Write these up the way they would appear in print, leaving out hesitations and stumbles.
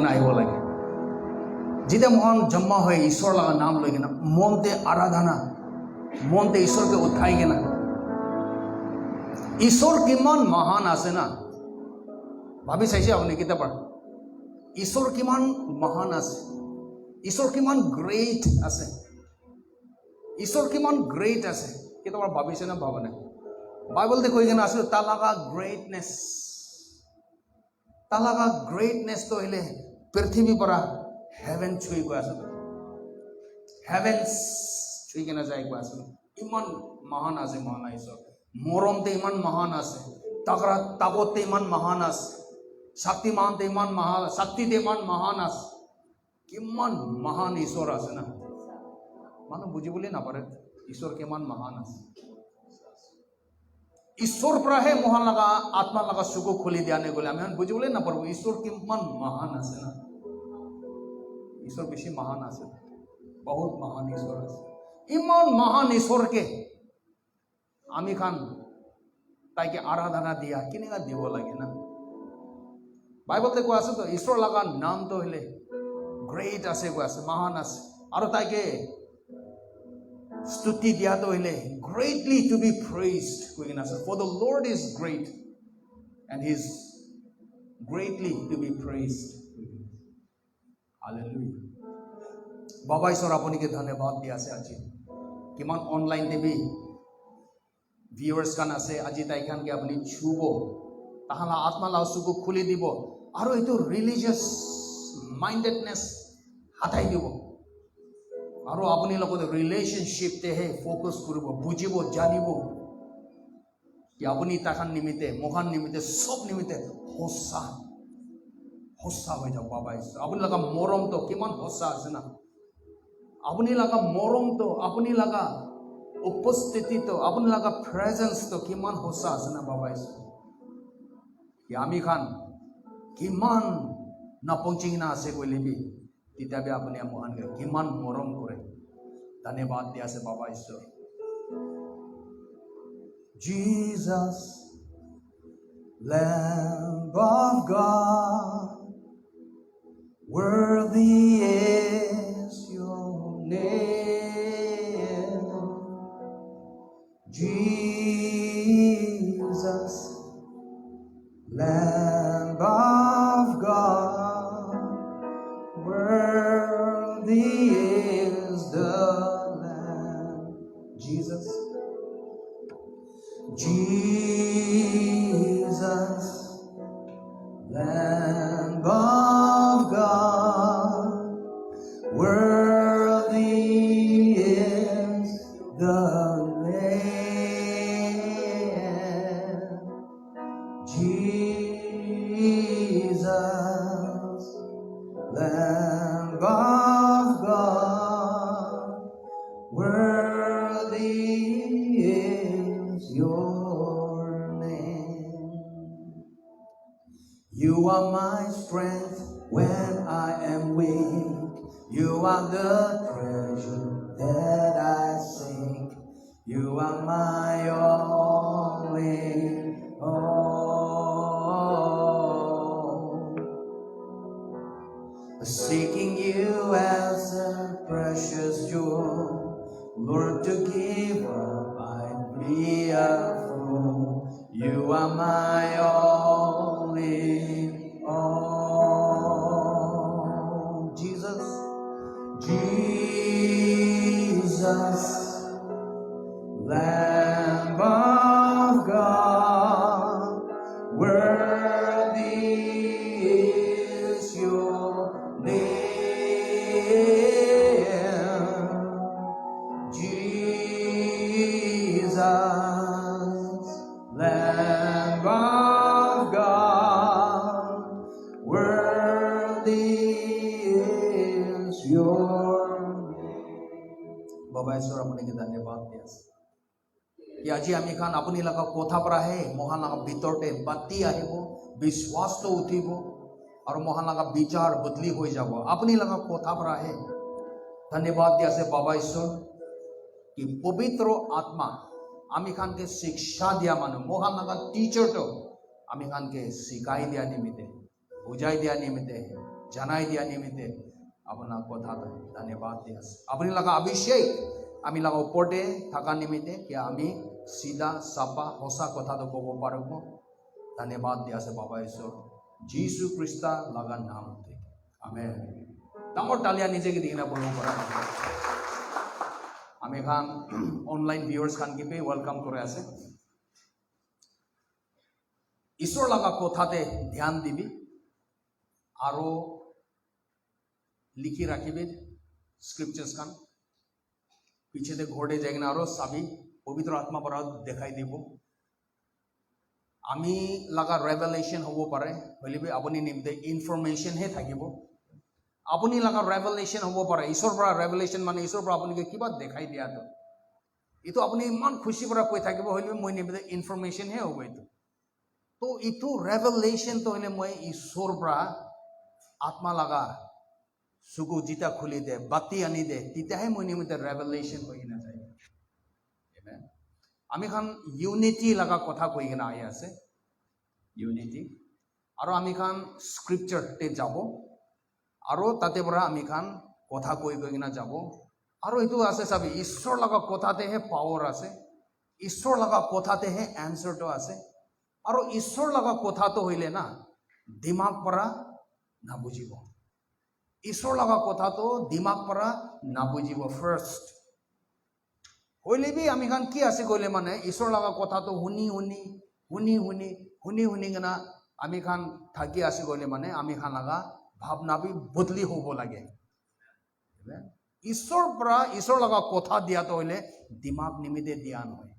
আহিব লাগে যেতিয়া মহান জন্ম হয় ঈশ্বৰ লগা নাম লৈ কিনা মনতে আৰাধনা মনতে ঈশ্বৰকে উঠাই কিনা ঈশ্বৰ কিমান মহান আছে না ভাবি চাইছে আপুনি কেতিয়াবা ঈশ্বৰ কিমান মহান আছে ঈশ্বৰ কিমান গ্ৰেট আছে ঈশ্বৰ কিমান গ্ৰেট আছে কেতিয়াবা ভাবিছে না ভাবা নাই বাইবেলতে কৈ কিনা আছে তালাকা গ্ৰেটনেছ তো হলে পৃথিৱী পৰা হেভেন ছুই গৈ আছে হেভেন্স ছুই কিনা যাই গৈ আছে ইমান মহান আছে মহান ঈশ্বৰ মৰমতে ইমান মহান আছে তাকতে ইমান মহান আছে শক্তিমানতে ইমান মহান শক্তিতে ইমান মহান আছে কিমান মহান ঈশ্বৰ আছে না মানুহ বুজিবলৈ নাপাৰে ঈশ্বৰ কিমান মহান আছে ঈশ্বৰ পৰাহে মহান লগা আত্মা লগা চকু খুলি দিয়া নাই গ'লে আমি বুজিবলৈ নাপাৰো ঈশ্বৰ কিমান মহান আছে না ঈশ্বৰ বেছি মহান আছে বহুত মহান ঈশ্বৰ আছে ইমান মহান ঈশ্বৰকে আমি খান তাইকে আৰাধনা দিয়া কেনেকা দিব লাগে না বাইবেলতে কোৱা আছে তো ঈশ্বৰ লগা নামটো হলে গ্ৰেট আছে কোৱা আছে মহান আছে আৰু তাইকে স্তুতি দিয়াটো হলে greatly to be praised কৈ কিনা আছে for the Lord is great and he is greatly to be praised hallelujah বাবা ঈশ্বৰ আপুনিকে ধন্যবাদ দিয়া আছে আজি কিমান অনলাইন টিভি ভিউয়ার্স কান আছে আজি তাইখানকে আপুনি ছুব তাহালা আত্মা লাও চকু খুলি দিব আৰু এইটো ৰিলিজিয়াছ মাইন্ডেডনেছ হাতাই দিব আৰু আপুনি লগত ৰিলেশনশ্বিপতেহে ফোকাস কৰিব বুজিব জানিব কি আপুনি তাখান নিমিত্তে মহান নিমিত্তে সব নিমিত্তে হসা হৈ যাব বাবা ঈশ্বৰ আপুনি লগা মৰমটো কিমান হসা আছে না আপুনি লগা মৰমটো আপুনি লগা উপস্থিতিটো আপুনি লগা প্ৰেজেন্সটো কিমান হসা আছে না বাবা ঈশ্বৰ কি আমি খান কিমান নাপঞ্চিং না আছে কইলেবি তেতিয়াবে আপুনি মহান কিমান মৰম কৰে ধন্যবাদ দিয়া আছে বাবা ঈশ্বৰ Jesus Lamb of God worthy is your name Jesus Lamb of God worthy is the Lamb Jesus Lamb of God worthy is the Lamb Jesus Lamb of God worthy is your name You are my strength when I am weak You are the treasure that I seek You are my all in all Seeking you as a precious jewel Lord to give up I'd be a fool You are my all in all Jesus Lamb of God worthy is your name Jesus Lamb of God worthy is your Baba Ishwar अपने के धन्यवाद दिया कि আজি আমি খান আপুনি লগা কথা পৰা হে মহান লগা ভিতৰতে বাতি আহিব বিশ্বাসটো উঠিব আৰু মহান লগা বিচাৰ বদলি হৈ যাব আপুনি লগা কথা পৰা হে ধন্যবাদ দিয়া আছে বাবা ঈশ্বৰ कि पवित्र आत्मा आमी खान के शिक्षा दिया मानो मोहन लगा टीचर तो आमी खान के सिखाई दिया निमित्ते बुझाई दिया निमित्ते জানাই দিয়া নিমিত্তে আপোনাক কথাত ধন্যবাদ দি আছোঁ আপুনি লগা অভিষেক আমি লগা ওপৰতে থকা নিমিত্তে কি আমি চিধা চাপা সঁচা কথাটো ক'ব পাৰোঁ ধন্যবাদ দি আছে বাবা ঈশ্বৰ যীশু খ্ৰীষ্ট লগা নামতে আমেন ডাঙৰ তালিয়া নিজেকে দি কিনে বলব পৰা আমি খান অনলাইন ভিউয়াৰ্স খান কি ওয়েলকাম কৰে আছে ঈশ্বৰ লগা কথাতে ধ্যান দিবি আৰু লিখি ৰাখিবি স্ক্ৰিপচাৰ্স খান পিছেতে ঘোড়ে যাই কিনা আৰু চাবি পবিত্ৰ আত্মা পৰা দেখাই দিব আমি লগা রেভেলেশন হব পারে হইলে আপনি নিমিত্তে ইনফরমেশন হে থাকিব আপনি লগা রেভেলেশন হব পারে ঈশ্বর পৰা ৰেভেলেশন মানে ঈশ্বৰ পৰা আপনি কিবা দেখাই দিয়া তো এইটো আপনি ইমান খুশি পৰা কৈ থাকিব হইলে মই নিমিত্তে ইনফরমেশন হে হব এইটো তো এইটো রেভেলেশন তো হইলে মই ঈশ্বর পৰা আত্মা লগা চকু জিতা খুলি দে বাতি আনি দে তেতিয়াহে মই নিমিত্তে রেভেলেশন হৈ না যায় আমি খান ইউনিটি লগা কথা কৈ কিনা আহি আছে ইউনিটি আৰু আমি খান স্ক্ৰিপচাৰতে যাব আৰু তাতে পৰা আমি খান কথা কৈ কিনা যাব আৰু এইটো আছে চাবি ঈশ্বৰ লগা কথাতেহে পাৱাৰ আছে ঈশ্বৰ লগা কথাতেহে এনসাৰটো আছে আৰু ঈশ্বৰ লগা কথাটো হইলে না দিমাগ পৰা নাবুজিব ঈশ্বৰ লগা কথাটো দিমাগ পৰা নাবুজিব ফাৰ্স্ট হইলে বি আমি খান কি আছে কইলে মানে ঈশ্বৰ লগা কথাটো শুনি কিনা আমি খান থাকি আছে কইলে মানে আমি খান লগা ভাবনা বি বদলি হব লাগে ঈশ্বৰ পৰা ঈশ্বৰ লগা কথা দিয়াটো হইলে দিমাগ নিমিত্তে দিয়া নহয়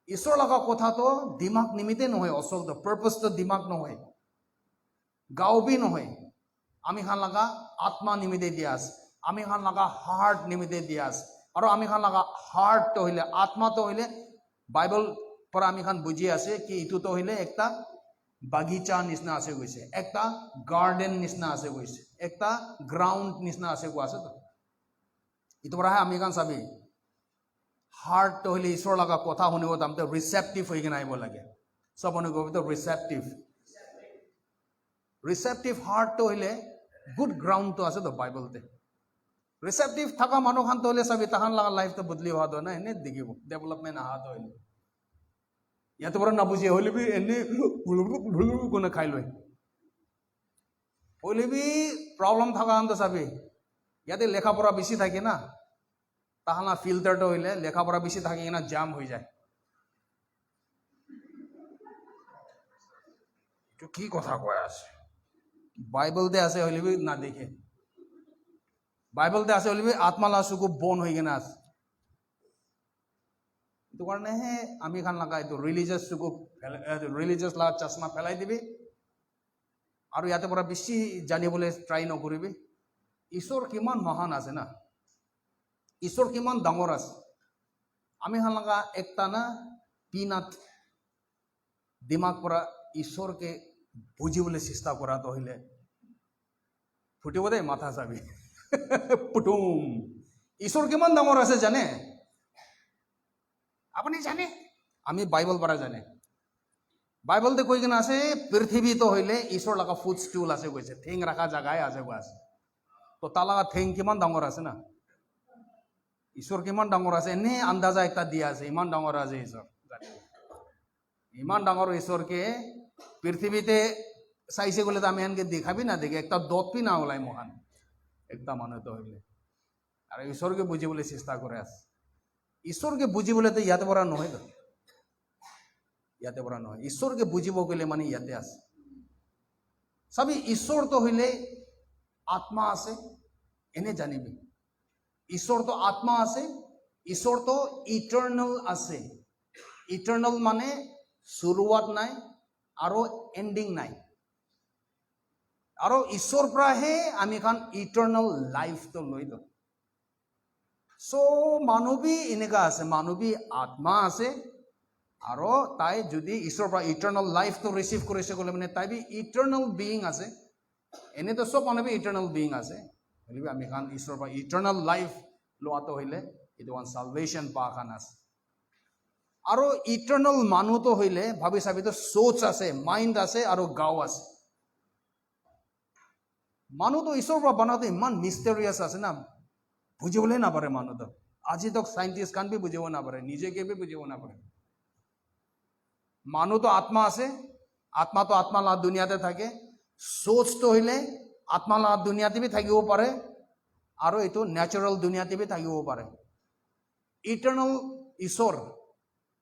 ঈশ্বৰ লগা কথাটো দিমাগ নিমিত্তে নহয় অসলটো পারপাসটো দিমাগ নহয় গাও বি নহয় আমি খান লগা আত্মা নিমিত্তে দিয়া আছে আমি খান লগা হার্ট নিমিত্তে দিয়া আছে আৰু আমি খান লগা হাৰ্ট তো হইলে আত্মা তো হইলে বাইবেল পৰা আমি খান বুজি আছে কি ইটো তো হইলে একটা বাগিচা নিচিনা আছে গৈছে একটা গার্ডেন নিচিনা আছে গৈছে একটা গ্রাউন্ড নিচিনা আছে গো আছে তো ইটো পৰা আমি খান চাবি হাৰ্ট তো হইলে ঈশ্বৰ লগা কথা শুনিব তামতে ৰিসেপটিভ হৈ কিনে আহিব লাগে সব অনুভৱ তো রিসেপটিভ হার্ট তো হইলে গুড গ্রাউন্ড তো আছে তো বাইবেলতে রিসেপটিভ থাকা মানুহ খান তো হইলে চাবি তাহান লগা লাইফ তো বদলি হোৱা তো না এনে দেখিব ডেভেলপমেন্ট আহা তো হইলে ইয়াতে পৰা নাবুজি হইলে বি এনে কোনে খাই লয় হইলে বি প্রবলেম থাকা খান তো চাবি ইয়াতে লেখা পড়া বেশি থাকে না তাহানা ফিল্টারটা হইলে লেখা পড়া বেশি থাকে কিনা জাম হয়ে যায় তো কি কথা কয় আছে বাইবেলতে আছে হইলে বি না দেখে বাইবেলতে আছে হইলে বি আত্মা লা চকু বন হয়ে কিনা আছে এইটো কাৰণে হে আমি খান লগা এইটো ৰিলিজিয়াস চকু ৰিলিজিয়াস লা চশমা পেলাই দিবি আৰু ইয়াতে পৰা বেছি জানিবলৈ ট্ৰাই নকৰিবি ঈশ্বৰ কিমান মহান আছে না ঈশ্বৰ কিমান ডাঙৰ আছে আমি খান লগা একটা না পিনাত দিমাগ পৰা ঈশ্বৰকে বুজিবলৈ চেষ্টা কৰাটো হইলে ফুটিব দে মাথা চাবি পুটুম ঈশ্বৰ কিমান ডাঙৰ আছে জানে আপনি জানে আমি বাইবেল পৰা জানে বাইবেলতে কৈ কিনা আছে পৃথিৱী তো হইলে ঈশ্বৰ লগা ফুড স্টুল আছে কৈছে ঠেং ৰাখা জাগাই আছে গো আছে তো তাৰ লগা ঠেং কিমান ডাঙৰ আছে না ঈশ্বৰ কিমান ডাঙৰ আছে এনে আন্দাজা একটা দিয়া আছে ইমান ডাঙৰ আছে ঈশ্বৰ ইমান ডাঙৰ ঈশ্বৰকে পৃথিৱীতে চাইছে গলে তো আমি এনকে দেখাবি না দেখে একটা দতপি না ওলাই মহান একটা মানুহ তো হইলে আর ঈশ্বরকে বুঝিবলৈ চেষ্টা করে আছে ঈশ্বরকে বুঝিবলৈ তো ইয়াতে পৰা নহয় তো ইয়াতে পৰা নহয় ঈশ্বরকে বুঝিব গলে মানে ইয়াতে আছে চাবি ঈশ্বর তো হইলে আত্মা আছে এনে জানিবি ঈশ্বর তো আত্মা আছে ঈশ্বর তো ইটার্নাল আছে ইটার্নাল মানে শুৰুৱাত নাই আৰু এন্ডিং নাই আৰু ঈশ্বৰ পৰাহে আমি খান ইটাৰ্নাল লাইফ তো লৈ তো সো মানৱী এনেকা আছে মানৱী আত্মা আছে আৰু তাই যদি ঈশ্বৰ পৰা ইটাৰ্নাল লাইফ তো ৰিসিভ কৰিছে গলে মানে তাই বি ইটাৰ্নাল বিইং আছে এনে তো সব মানৱী ইটাৰ্নাল বিইং আছে হলিবি আমি খান ঈশ্বৰ পৰা ইটাৰ্নাল লাইফ লোৱাটো হইলে এটো ওয়ান সালভেশন পা খান আছে আৰু ইটার্নাল মানুহ তো হইলে ভাবি চাবি তো সোচ আছে মাইন্ড আছে আৰু গাও আছে মানুহ তো ঈশ্বৰ পৰা বনাওঁতে ইমান মিষ্টেৰিয়াছ আছে না বুজিবলৈ নাপাৰে মানুহ তো আজি তক সাইন্টিষ্ট খান বি বুজিব নাপাৰে নিজেকে বি বুজিব নাপাৰে মানুহ তো আত্মা আছে আত্মা তো আত্মা লাগ দুনিয়াতে থাকে সোচ তো হইলে আত্মা লাগ দুনিয়াতে বি থাকিব পাৰে আৰু এইটো ন্যাচাৰেল দুনিয়াতে বি থাকিব পাৰে ইটাৰনেল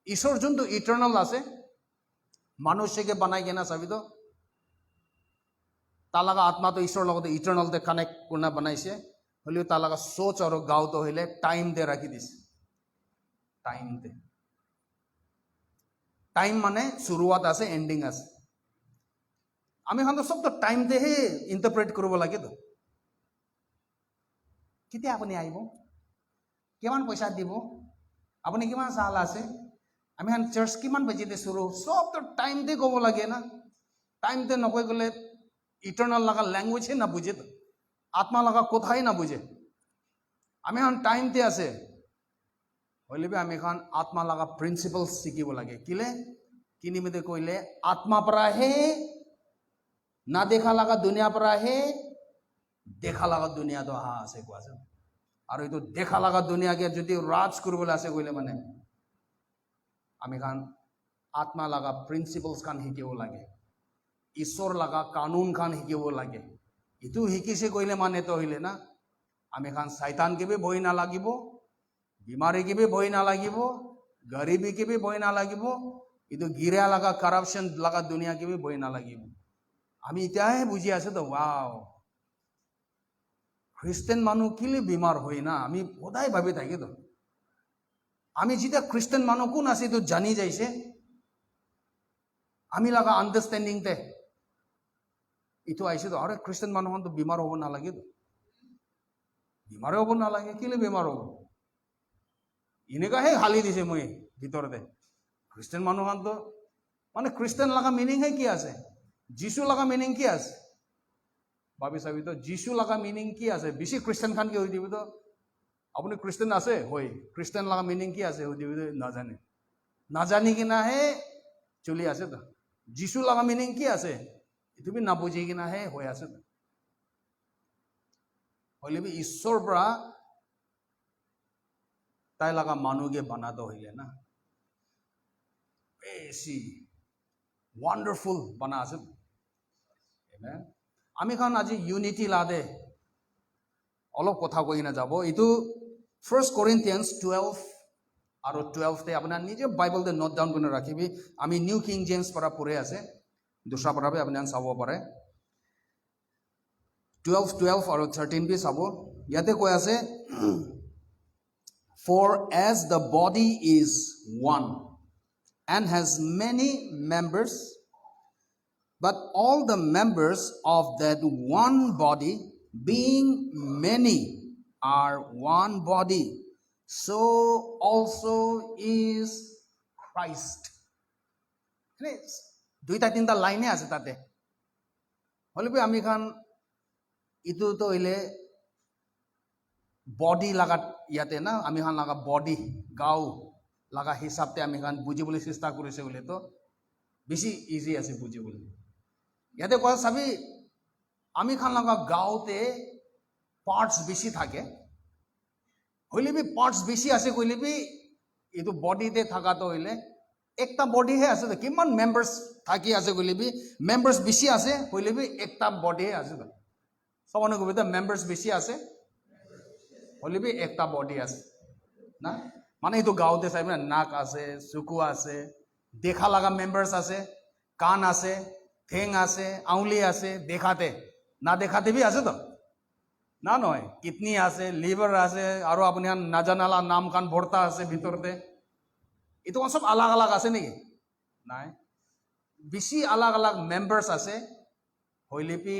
ঈশ্বৰ যোনটো ইটাৰনেল আছে মনুষ্যকে বনাই কেনা চাবি তো তাৰ লগা আত্মা তো ঈশ্বৰৰ লগতে ইটাৰনেলতে কানেক্ট কৰি বনাইছে হলেও তাৰ লগা সোচ আৰু গাঁওটো হইলে টাইম দে ৰাখি দিছে টাইম মানে শুৰুৱাত আছে এণ্ডিং আছে আমি হয়তো সব তো টাইম দেহে ইণ্টাৰপ্ৰেট কৰিব লাগে তো কেতিয়া আপুনি আহিব কিমান পইচা দিব আপুনি কিমান সাল আছে আমি হান চাৰ্চ কিমান বাজিতে শুরু সব তো টাইম দে ক'ব লাগে না টাইম দে নকৈ গ'লে ইটাৰনেল লগা ল্যাঙ্গুৱেজে না বুঝে তো আত্মা লগা কথাই না বুঝে আমি হান টাইম দে আছে হইলে আমি এখন আত্মা লগা প্ৰিন্সিপল শিকিব লাগে কিলে কিনিমিতে কইলে আত্মা পৰা হে না দেখা লগা দুনিয়া পৰা হে দেখা লগা দুনিয়া তো আহা আছে কোৱা আছে আৰু এইটো দেখা লগা দুনিয়াকে যদি ৰাজ কৰিবলৈ আছে কইলে মানে আমি খান আত্মা লগা প্ৰিন্সিপলছ খান শিকিব লাগে ঈশ্বৰ লগা কানুন খান শিকিব লাগে ইটো শিকিছে কইলে মানে তো হইলে না আমি খান শয়তানকে भी ভয় না লাগিব बीमारी भी भय ना লাগিব गरीबी के भी भय ना লাগিব इतो गिरा लगा करप्शन लगा दुनिया के भी भय ना লাগিব আমি ইতিয়াহে বুঝি আছে তো ওয়াও খ্রিস্টান মানুহ কিলে বিমার হয় না আমি সদায় ভাবি থাকি তো আমি যেটা খ্রিস্টান মানুহ কোন আছে তো জানি যাইছে আমি লাগা আন্ডারস্ট্যান্ডিং তে ইটো আইছে তো আরে খ্রিস্টান মানুহ তো বিমার হব না লাগে তো বিমার হব না লাগে কিলে বিমার হব এনেকাহে হালি দিছে মই ভিতৰতে খ্রিস্টান মানুহ তো মানে খ্রিস্টান লাগা মিনিং হে কি আছে যিশু লাগা মিনিং কি আছে ভাবি চাবি তো যিশু লাগা মিনিং কি আছে বেশি খ্রিস্টান খান কি হৈ দিবি তো আপুনি খ্রিস্টান আছে হয় খ্রিস্টান লাগা মিনিং কি আছে হৈ দিবি তো নাজানে নাজানি কিনা হে চলি আছে তো যিশু লাগা মিনিং কি আছে তুমি না বুঝি কিনা হে হৈ আছে তো হইলে বি ঈশ্বৰ পৰা তাই লাগা মানুহকে বানাতো হইলে না বেশি ওয়ান্ডারফুল বানা আছে আমি খান আজি ইউনিটি লাদে অলপ কথা কৈ না যাব এইটো 1 Corinthians 12 আৰু 12 তে আপোনাৰ নিজে বাইবেল দে নোট ডাউন কৰি ৰাখিবি আমি নিউ কিং জেমস পৰা পঢ়ে আছে দুসৰা পৰা বি আপুনি চাব পাৰে 12 আৰু 13 বি চাব ইয়াতে কৈ আছে For as the body is one and has many members, but all the members of that one body, being many, are one body, so also is Christ. দুইটা তিনটা লাইনে আছে তাতে হলে আমি খান ইটো তো হইলে বডি লাগা ইয়াতে না আমি খান লাগা বডি গাও লাগা হিসাবতে আমি খান বুঝিবলৈ চেষ্টা কৰিছে বলে তো বেশি ইজি আছে বুঝিবলৈ ইয়াতে কথা চাবি আমি খান লাগা গাওতে পার্টস বেশি থাকে হইলে বি পার্টস বেশি আছে কইলে বি এইটো বডিতে থাকাতো হইলে একটা বডি হে আছে তো কিমান মেম্বার্স থাকি আছে কইলে বি মেম্বার্স বেশি আছে হইলে বি একটা বডি হে আছে তো সবনে কবি তো মেম্বার্স বেশি আছে হলে বি একটা বডি আছে না মানে এইটো গাঁওতে চাই না নাক আছে চকু আছে দেখা লাগা মেম্বার্স আছে কান আছে ঠেং আছে আঙুলি আছে দেখাতে না দেখাতে বি আছে তো না নয় কিডনি আছে লিভার আছে আৰু আপুনি নাজানালা নাম কান ভর্তা আছে ভিতরতে এইটো সব আলাগ আলাগ আছে নেকি নাই বেশি আলাগ আলাগ মেম্বার্স আছে হইলে বি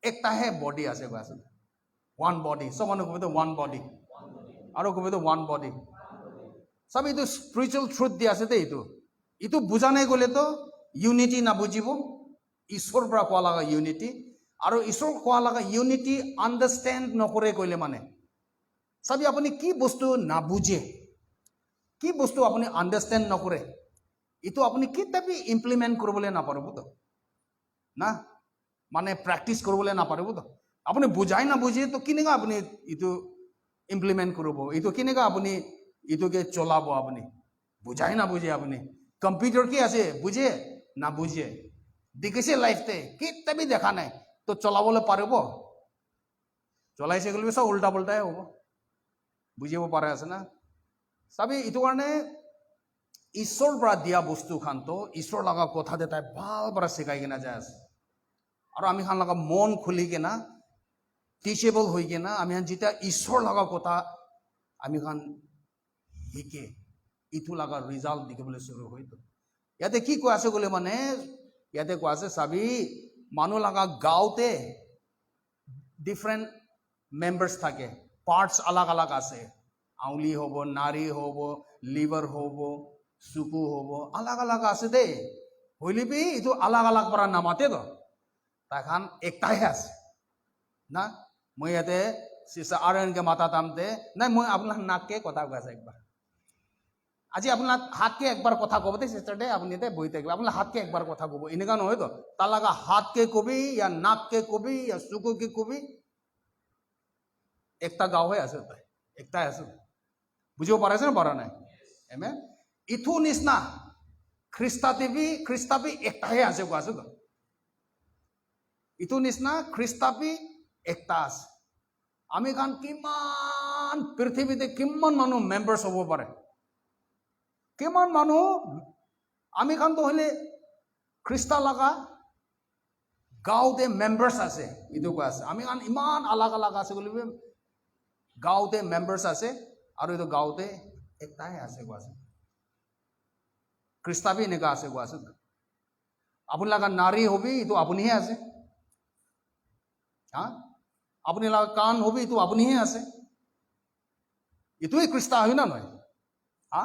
একটাহে বডি আছে আছে one body someone go with the one body aro go with the one body sabi to spiritual truth di ase te itu buja nai gole to unity na bujibo ishwar pra kwa laga unity aro ishwar kwa laga unity understand nokore koile mane sabi apuni ki bostu na buje কি বস্তু আপনি understand নকৰে ইটো আপনি কিতাবি implement কৰিবলৈ না পাৰব তো না মানে প্ৰেক্টিছ কৰিবলৈ নাপাৰিব তো আপুনি বুজাই নাবুজি তো কেনেকৈ আপুনি এইটো ইমপ্লিমেণ্ট কৰিব এইটো কেনেকৈ আপুনি এইটোকে চলাব আপুনি বুজাই নাবুজি আপুনি কম্পিউটাৰ কি আছে বুজে নাবুজে দেখিছে লাইফতে কেতিয়াবি দেখা নাই তো চলাবলৈ পাৰিব চলাইছে গ'লে চব উল্টা পুল্টাই হ'ব বুজিব পাৰে আছে না চাবি এইটো কাৰণে ঈশ্বৰৰ পৰা দিয়া বস্তু খানতো ঈশ্বৰৰ লগা কথাতে তাই ভাল পৰা শিকাই কিনা যায় আছে আৰু আমি খান লগা মন খুলি কিনা টিচেবল হৈ কিনা আমি যেতিয়া ঈশ্বৰ লগা কথা আমি খান শিকে ইটো লগা ৰিজাল্ট দেখিবলৈ শুৰু হয়তো ইয়াতে কি কৈ আছে গ'লে মানে ইয়াতে কৈ আছে চাবি মানুহ লগা গাঁৱতে ডিফাৰেণ্ট মেম্বাৰ্ছ থাকে পাৰ্টছ আলাগ আলাগ আছে আউলি হ'ব নাৰী হ'ব লিভাৰ হ'ব চুকু হ'ব আলাগ আলাগ আছে দেই হলিবি এইটো আলাগ আলাগ পৰা নামাতে তো তাখান একটাহে আছে না মই ইয়াতে চিষ্টাৰ আৰু এনেকৈ মাতা তামতে নাই মই আপোনাৰ নাককে কথা কৈ আছে একবাৰ আজি আপোনাৰ হাতকে একবাৰ কথা ক'ব দেই চিষ্টাৰ দে আপুনি দে বহি থাকিব আপোনাৰ হাতকে একবাৰ কথা ক'ব এনেকুৱা নহয় তো তাৰ লগা হাতকে কবি ইয়া নাককে কবি ইয়া চকুকে কবি একটা গাঁৱহে আছে তাই একটাই আছে বুজিব পাৰিছে নে পৰা নাই এমে ইথু নিচিনা খ্ৰীষ্টাপি একটাহে আছে কোৱা আছে তো ইটো নিচিনা খ্ৰীষ্টাপি একটা আছে আমি খান কিমান পৃথিৱীতে কিমান মানুহ মেম্বাৰ্ছ হ'ব পাৰে কিমান মানুহ আমি খানতো হ'লে খ্ৰীষ্টা লগা গাঁৱতে মেম্বাৰ্ছ আছে এইটো কৈ আছে আমি খান ইমান আলাগ আলাগ আছে বুলি গাঁৱতে মেম্বাৰ্ছ আছে আৰু এইটো গাঁৱতে একটাহে আছে কোৱা আছে খ্ৰীষ্টাপি এনেকুৱা আছে কোৱা আছে আপুনি লগা নাৰী হবি এইটো আপুনিহে আছে হা আপুনি লগা কাণ হবি এইটো আপুনিহে আছে এইটোৱে খ্ৰীষ্টা হয় না নহয় হা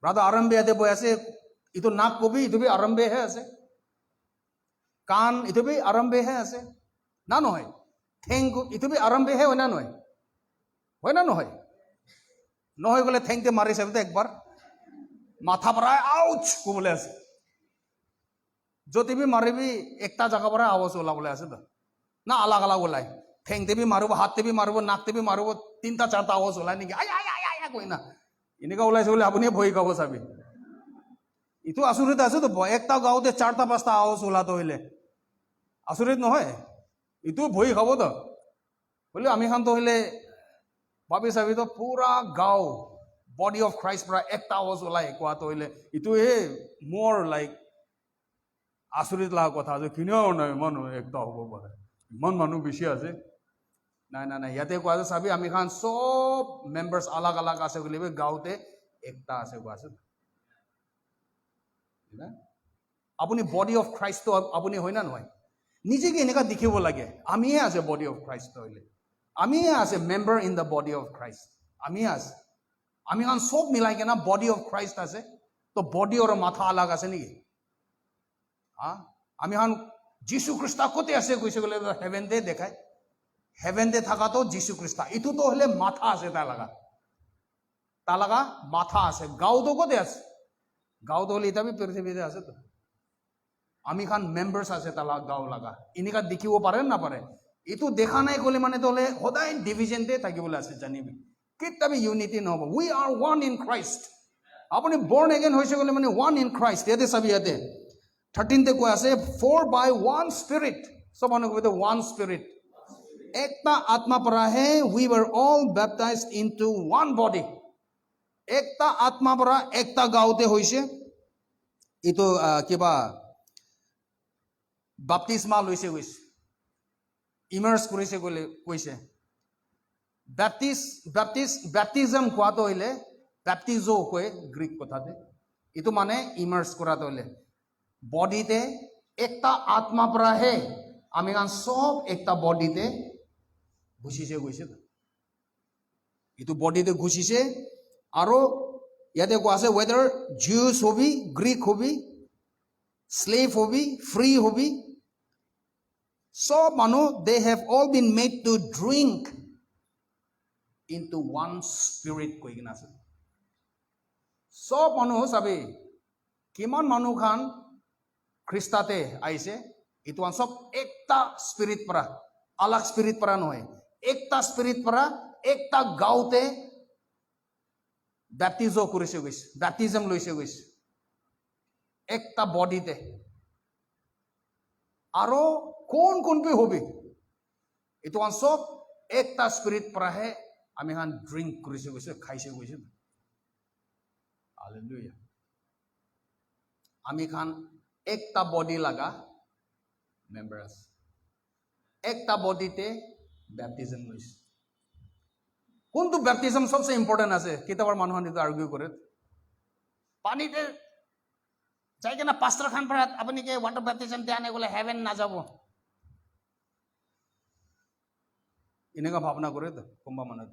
ব্ৰাদাৰ আৰম্ভে ইয়াতে বৈ আছে এইটো নাক কবি এইটো বি আৰম্ভেহে আছে কাণ এইটো বি আৰম্ভেহে আছে না নহয় ঠেং এইটো বি আৰম্ভেহে হয় না নহয় নহয় নহয় গ'লে ঠেংতে মাৰি চাবি একবাৰ মাথা পৰা আউচ ক'বলৈ আছে য'তে বি মাৰিবি একটা জেগাৰ পৰা আৱাজ ওলাবলৈ আছে তো না আলাগ আলাগ ওলাই ঠেংতে বি মাৰিব হাততে বি মাৰিব নাকতে বি মাৰিব তিনিটা চাৰিটা আৱাজ ওলাই নেকি আই আই আই আই কৈ না এনেকুৱা ওলাইছে বুলি আপুনিয়ে ভয় খাব চাবি এইটো আচৰিত আছে তো একটা গাঁৱতে চাৰিটা পাঁচটা আৱাজ ওলাটো হ'লে আচৰিত নহয় এইটো ভয় খাব তো বোলে আমি খানতো হ'লে ভাবি চাবি তো পুৰা গাঁও বডি অফ খ্ৰাইষ্ট পৰা একটা আৱাজ ওলাই কোৱাটো হ'লে এইটোহে মোৰ লাইক আচৰিত লগা কথা যে কিনেও নাই মানুহ একটা হ'ব পাৰে ইমান মানুহ বেছি আছে নাই নাই নাই ইয়াতে কোৱা যে চাবি আমি খান চব মেম্বাৰ্ছ আলাগ আলাগ আছে বুলি গাঁৱতে একটা আছে কোৱা আছে আপুনি বডি অফ খ্ৰাইষ্টটো আপুনি হয় না নহয় নিজেকে এনেকুৱা দেখিব লাগে আমিহে আছে বডি অফ খ্ৰাইষ্ট হ'লে আমিহে আছে member in the body of Christ আমিহে আছে আমি খান চব মিলাই কেনে বডি অফ খ্ৰাইষ্ট আছে তো বডি আৰু মাথা আলাগ আছে নেকি হা আমি খান যীশু খ্ৰীষ্ট ক'তে আছে কৈছে গ'লে হেভেনতে দেখায় হেভেনতে থকাটো যীশু খ্ৰীষ্ট এইটোতো হ'লে মাথা আছে তাৰ লগা মাথা আছে গাঁৱতো ক'তে আছে গাঁৱতো হ'লে এতিয়া পৃথিৱীতে আছে তো আমি খান মেম্বাৰ্ছ আছে তাৰ গাঁও লগা এনেকুৱা দেখিব পাৰে নাপাৰে এইটো দেখা নাই ক'লে মানে তো হ'লে সদায় ডিভিজনতে থাকিবলৈ আছে জানিবি কেতিয়াবি ইউনিটি নহ'ব we are one in Christ আপুনি বৰ্ণ এগেইন হৈছে গ'লে মানে ওৱান ইন খ্ৰাইষ্ট ইয়াতে চাবি ইয়াতে 13তে কৈ আছে ফৰ বাই ওৱান স্পিৰিট চব মানুহ কৈ ওৱান স্পিৰিট একটা আত্মা পৰাহে we were all baptised into one body একটা আত্মা পৰা একটা গাঁৱতে হৈছে এইটো কিবা বাপ্তিস্মা লৈছে গৈছে ইমাৰ্জ কৰিছে কৈছে বেপ্টিজম কোৱাটো হ'লে বেপ্টিজো কয় গ্ৰীক কথাতে এইটো মানে ইমাৰ্জ কৰাটো হ'লে বডিতে একটা আত্মা পৰাহে আমি কান সব একটা বডিতে ঘুচিছে গৈছে এইটো বডিতে ঘুচিছে আৰু ইয়াতে কোৱা আছে ৱেদাৰ জিউছ হবি গ্ৰীক হবি স্লেভ হবি ফ্ৰী হবি সব মানুহ they have all been made to drink into one spirit কৈ কিনে আছে সব মানুহ চাবি কিমান মানুহ খান খ্ৰীষ্টাতে আহিছে ইটো সব একটা স্পিৰিট পৰা আলাগ স্পিৰিট পৰা নহয় একটা স্পিৰিট পৰা একটা গাঁওতে ব্যাপটিজম কৰিছে গৈছে ব্যাপটিজম লৈছে গৈছে একটা বডিতে আৰু কোন হবে ইটো সব একটা স্পিৰিট পৰাহে আমি হান ড্ৰিঙ্ক কৰিছে গৈছে খাইছে গৈছে হালেলুয়া আমি খান একটা বডি লাগা মেম্বার আছে একটা বডিতে ব্যাপটিজম লৈছে কোনটো ব্যাপটিজম সবচেয়ে ইম্পর্টেন্ট আছে কিতাবৰ মানুহ নিটো আৰ্গুই কৰে পানীতে যাই কেনা পাস্টাৰ খান পৰা আপুনি কে ওয়াটাৰ ব্যাপটিজম দিয়া নাই গলে হেভেন না যাব এনেকা ভাবনা কৰে তো কোনবা মানুহ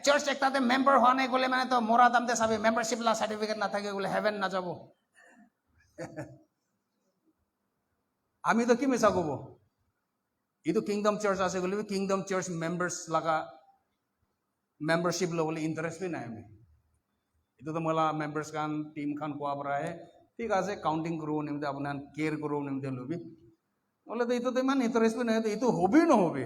চার্চ একটাতে মেম্বার হওয়া নাই গলে মানে তো মরা দামতে চাবি মেম্বারশিপ লা সার্টিফিকেট না থাকে গলে হেভেন না যাব আমি তো কি মিছা কব ইটো কিংডম চার্চ আছে গলে কিংডম চার্চ মেম্বার্স লাগা মেম্বারশিপ লবলে ইন্টারেস্ট भी নাই আমি ইটো তো मला মেম্বার্স খান টিম খান কোয়া পরাহে ঠিক আছে কাউন্টিং করব নিমতে আপনার কেয়ার করব নিমতে লবি বলে তো ইটো তো ইমান ইন্টারেস্ট भी নাই তো ইটো হবি নহবি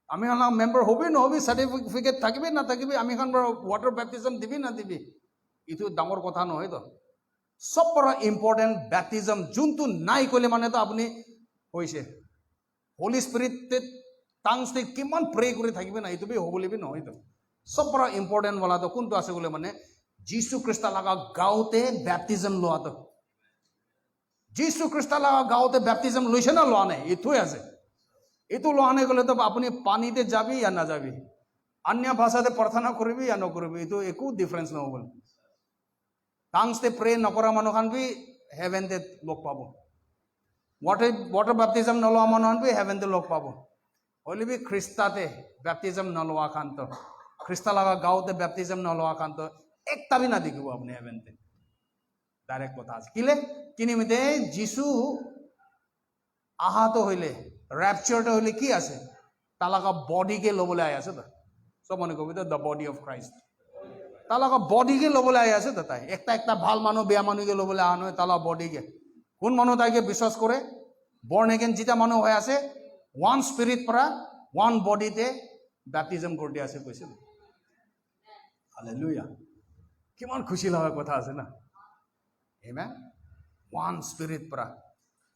আমি খান মেম্বার হবি নহবি সার্টিফিকেট থাকিবি না থাকিবি আমি খান ওয়াটার ব্যাপটিজম দিবি না দিবি ইটো ডাঙর কথা নহয় তো সব পৰা ইম্পর্টেন্ট ব্যাপটিজম যোনটো নাই কলে মানে তো আপনি হইছে হোলি স্পিরিট টাংসতে কিমান প্রে করে থাকিবি না ইটো বি হবলি বি নহয় তো সব পৰা ইম্পৰ্টেন্ট বলা তো কোনটো আছে বলে মানে যীশু খ্ৰিস্ট লাগা গাঁওতে ব্যাপটিজম লোৱা তো যীশু খ্ৰিস্ট লাগা গাঁওতে ব্যাপটিজম লৈছে না লোৱা নাই ইটোই আছে ইটো লোৱা নাই গলে তো আপনি পানীতে যাবি या না যাবি अन्य ভাষাতে প্ৰাৰ্থনা কৰিবি या নকৰিবি ইটো একো ডিফাৰেন্স নহব টাংসতে প্ৰে নকৰা মানুহ খান বি হেভেনতে লগ পাব ওয়াটাৰ ব্যাপটিজম নলোৱা মানুহ খান বি হেভেনতে লগ পাব হলে বি খ্ৰিস্টাতে ব্যাপটিজম নলোৱা খান তো খ্ৰিস্টা লাগা গাঁওতে ব্যাপটিজম নলোৱা খান তো একটা भी না দেখিব আপনি হেভেনতে ডাইরেক্ট কথা আছে কিলে কি নিমিত্তে যিশু আহাত হইলে র্যাপচারটা হইলে কি আছে তালাকা বডিকে লবলে আই আছে তো সব মনে করবি তো দ্য বডি অফ ক্রাইস্ট তালাকা বডিকে লবলে আই আছে তো তাই একটা ভাল মানুহ বেয়া মানুহকে লবলে আহা নহয় তালা বডিকে কোন মানুহ তাইকে বিশ্বাস করে বর্ন এগেন যেটা মানুহ হৈ আছে ওয়ান স্পিরিট পৰা ওয়ান বডিতে ব্যাপটিজম কৰি দিয়া আছে কৈছে হালেলুয়া কিমান খুশি লগা কথা আছে না আমেন ওয়ান স্পিরিট পৰা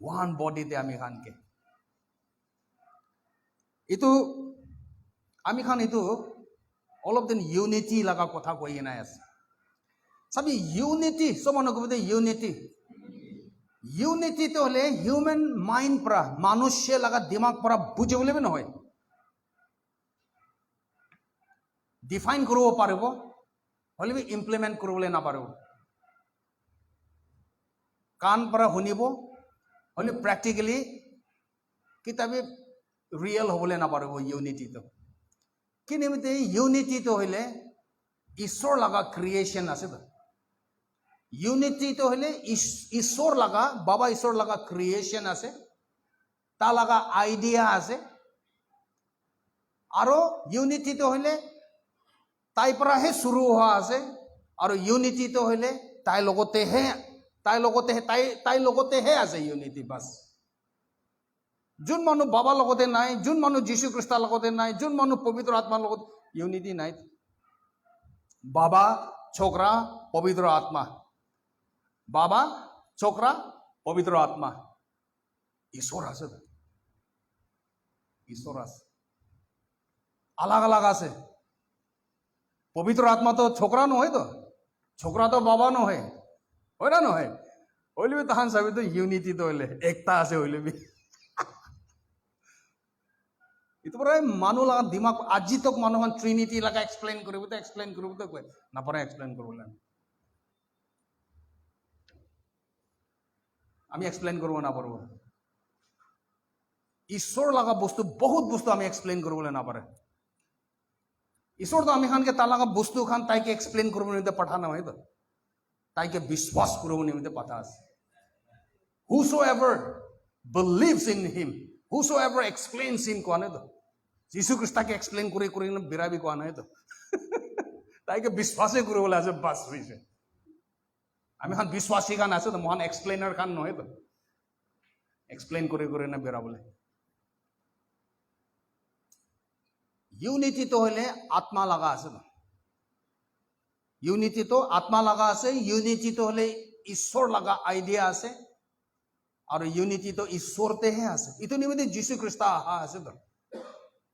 ওয়ান বডিতে আমি খানকে ইটো আমি খান ইটো অলপ দিন ইউনিটি লাগা কথা কৈ নাই আছে চাবি ইউনিটি সব মানুহ কবি ইউনিটি ইউনিটিটো হলে হিউম্যান মাইন্ড পৰা মানুষে লাগা দিমাগ পৰা বুজিবলৈ বি নহয় ডিফাইন কৰিব পাৰিব হলে বি ইমপ্লিমেন্ট কৰিবলৈ নাপাৰিব কাণ পৰা শুনিব হলে প্র্যাকটিক্যালি কিতাবি রিয়েল হবলে নাপারিব ইউনিটিটো কি নিমিত্তে ইউনিটিটো হইলে ঈশ্বর লাগা ক্রিয়েশন আছে তো ইউনিটিটো হইলে ঈশ্বর লাগা বাবা ঈশ্বর লাগা ক্রিয়েশন আছে তা লাগা আইডিয়া আছে আর ইউনিটিটো হইলে তাই পৰাহে শুরু হওয়া আছে আর ইউনিটিটো হইলে তাই লগতেহে আছে ইউনিটি বাস যোন মানুহ বাবা লগতে নাই যোন মানুহ যীশু খ্ৰীষ্টৰ লগতে নাই যোন মানুহ পবিত্ৰ আত্মাৰ লগত ইউনিটি নাই বাবা ছোকৰা পবিত্ৰ আত্মা বাবা ছোকৰা পবিত্ৰ আত্মা ঈশ্বৰ আছে ঈশ্বৰ আছে আলাগ আলাগ আছে পবিত্ৰ আত্মা তো ছোকরা নহয় তো ছোকরা তো বাবা নহয় হয় না নহয় হইলে বি তাহান চাবি তো ইউনিটি তো হইলে একটা আছে হইলে B itu pura manu laga dimak aji tok manuhan trinity laga explain koribu to koi na pare explain korbola আমি explain korbo na parbo ঈশ্বর লাগা বস্তু বহুত বস্তু আমি explain korbola na pare ঈশ্বর তো আমি খান के তা লাগা বস্তু খান তাই के explain korbo নিতে পাঠানো হয় তো তাই के বিশ্বাস korbo নিতে পাঠা আছে whosoever believes in him whosoever explains him কোৱা নাই তো যীশু খ্ৰীষ্টকে এক্সপ্লেইন কৰি বিৰাবি কোৱা নাই তো তাইকে বিশ্বাসে কৰিবলৈ আছে বাছ হৈছে আমি খান বিশ্বাসী খান আছে তো মহান এক্সপ্লেইনাৰ খান নহয় তো एक्सप्लेन करे ना बेरा बोले यूनिटी तो हले आत्मा लगा आसे ना यूनिटी तो आत्मा लगा आसे यूनिटी तो हले ईश्वर लगा आइडिया आसे और यूनिटी तो ईश्वर ते है आसे इतो निमित्ते जीसु ख्रिस्ट आहा आसे तो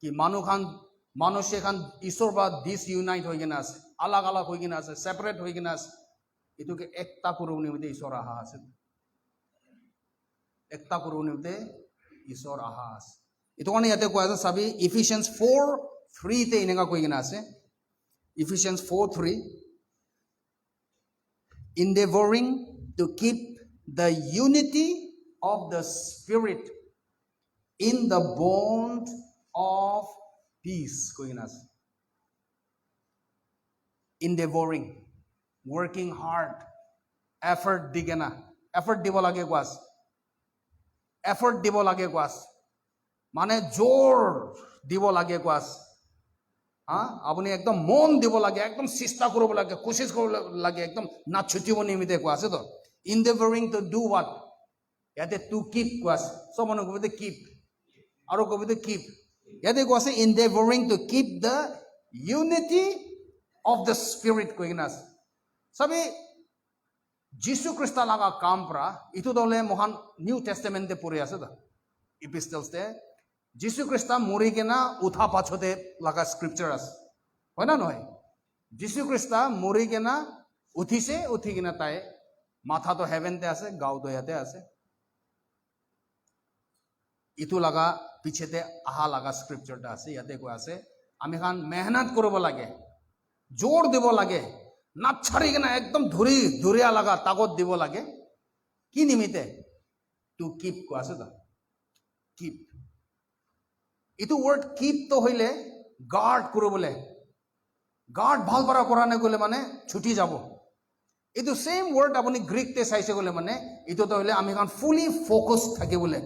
कि मानुष्य खान ईश्वर बा दिस यूनाइट होई गना आसे अलग अलग होई गना आसे सेपरेट होई गना आसे इतो के एकता करू निमित्ते ईश्वर आहा आसे एकता करू निमित्ते ईश्वर आहा आसे इतो काने याते कोया सभी इफिशियंस 4:3 ते इनेगा कोई गना आसे efficiency 4:3 endeavoring to keep the unity of the Spirit in the bond of peace. Endeavoring, working hard, effort digena, effort dibo lage guas, effort dibo lage guas, mane jor dibo lage guas. আপনি একদম মন দিব লাগে একদম চেষ্টা কৰিব লাগে কোশিশ কৰিব লাগে একদম না ছুটিব নিমিতে কোৱা আছে তো ইনডেভাৰিং টু ডু হোৱাট ইয়াতে টু কিপ কোৱা আছে সব মানুহ কবিতে কিপ আৰু কবিতে কিপ ইয়াতে কোৱা আছে endeavouring to keep the unity of the spirit কৈ কিনা আছে সবে যীশু খ্ৰীষ্ট লগা কাম পৰা ইটো দলে মহান নিউ টেষ্টামেণ্টে পঢ়ি আছে তো ইপিষ্টলছতে যীশু খ্ৰীষ্ট মৰি কিনা উঠা পাছতে লগা স্ক্ৰিপচাৰ আছে হয় না নহয় যীশু খ্ৰীষ্ট মৰি কিনা উঠিছে উঠি কিনা তাই মাথাটো হেভেনতে আছে গাওটো ইয়াতে আছে ইটো লগা পিছতে আহা লগা স্ক্ৰিপচাৰটা আছে ইয়াতে কৈ আছে আমি খান মেহনত কৰিব লাগে জোৰ দিব লাগে নাছাৰি কিনা একদম ধুৰিয়া লগা তাগত দিব লাগে কি নিমিতে টু কিপ কৈ আছে তো কিপ ইটো ওয়ার্ড কিপ তো হইলে গার্ড করবলে গার্ড ভাল পারা করানে গলে মানে ছুটি যাব ইটো সেম ওয়ার্ড আপনি গ্রিকতে চাইছে গলে মানে ইটো তো হইলে আমি খান ফুলি ফোকাস থাকে বলে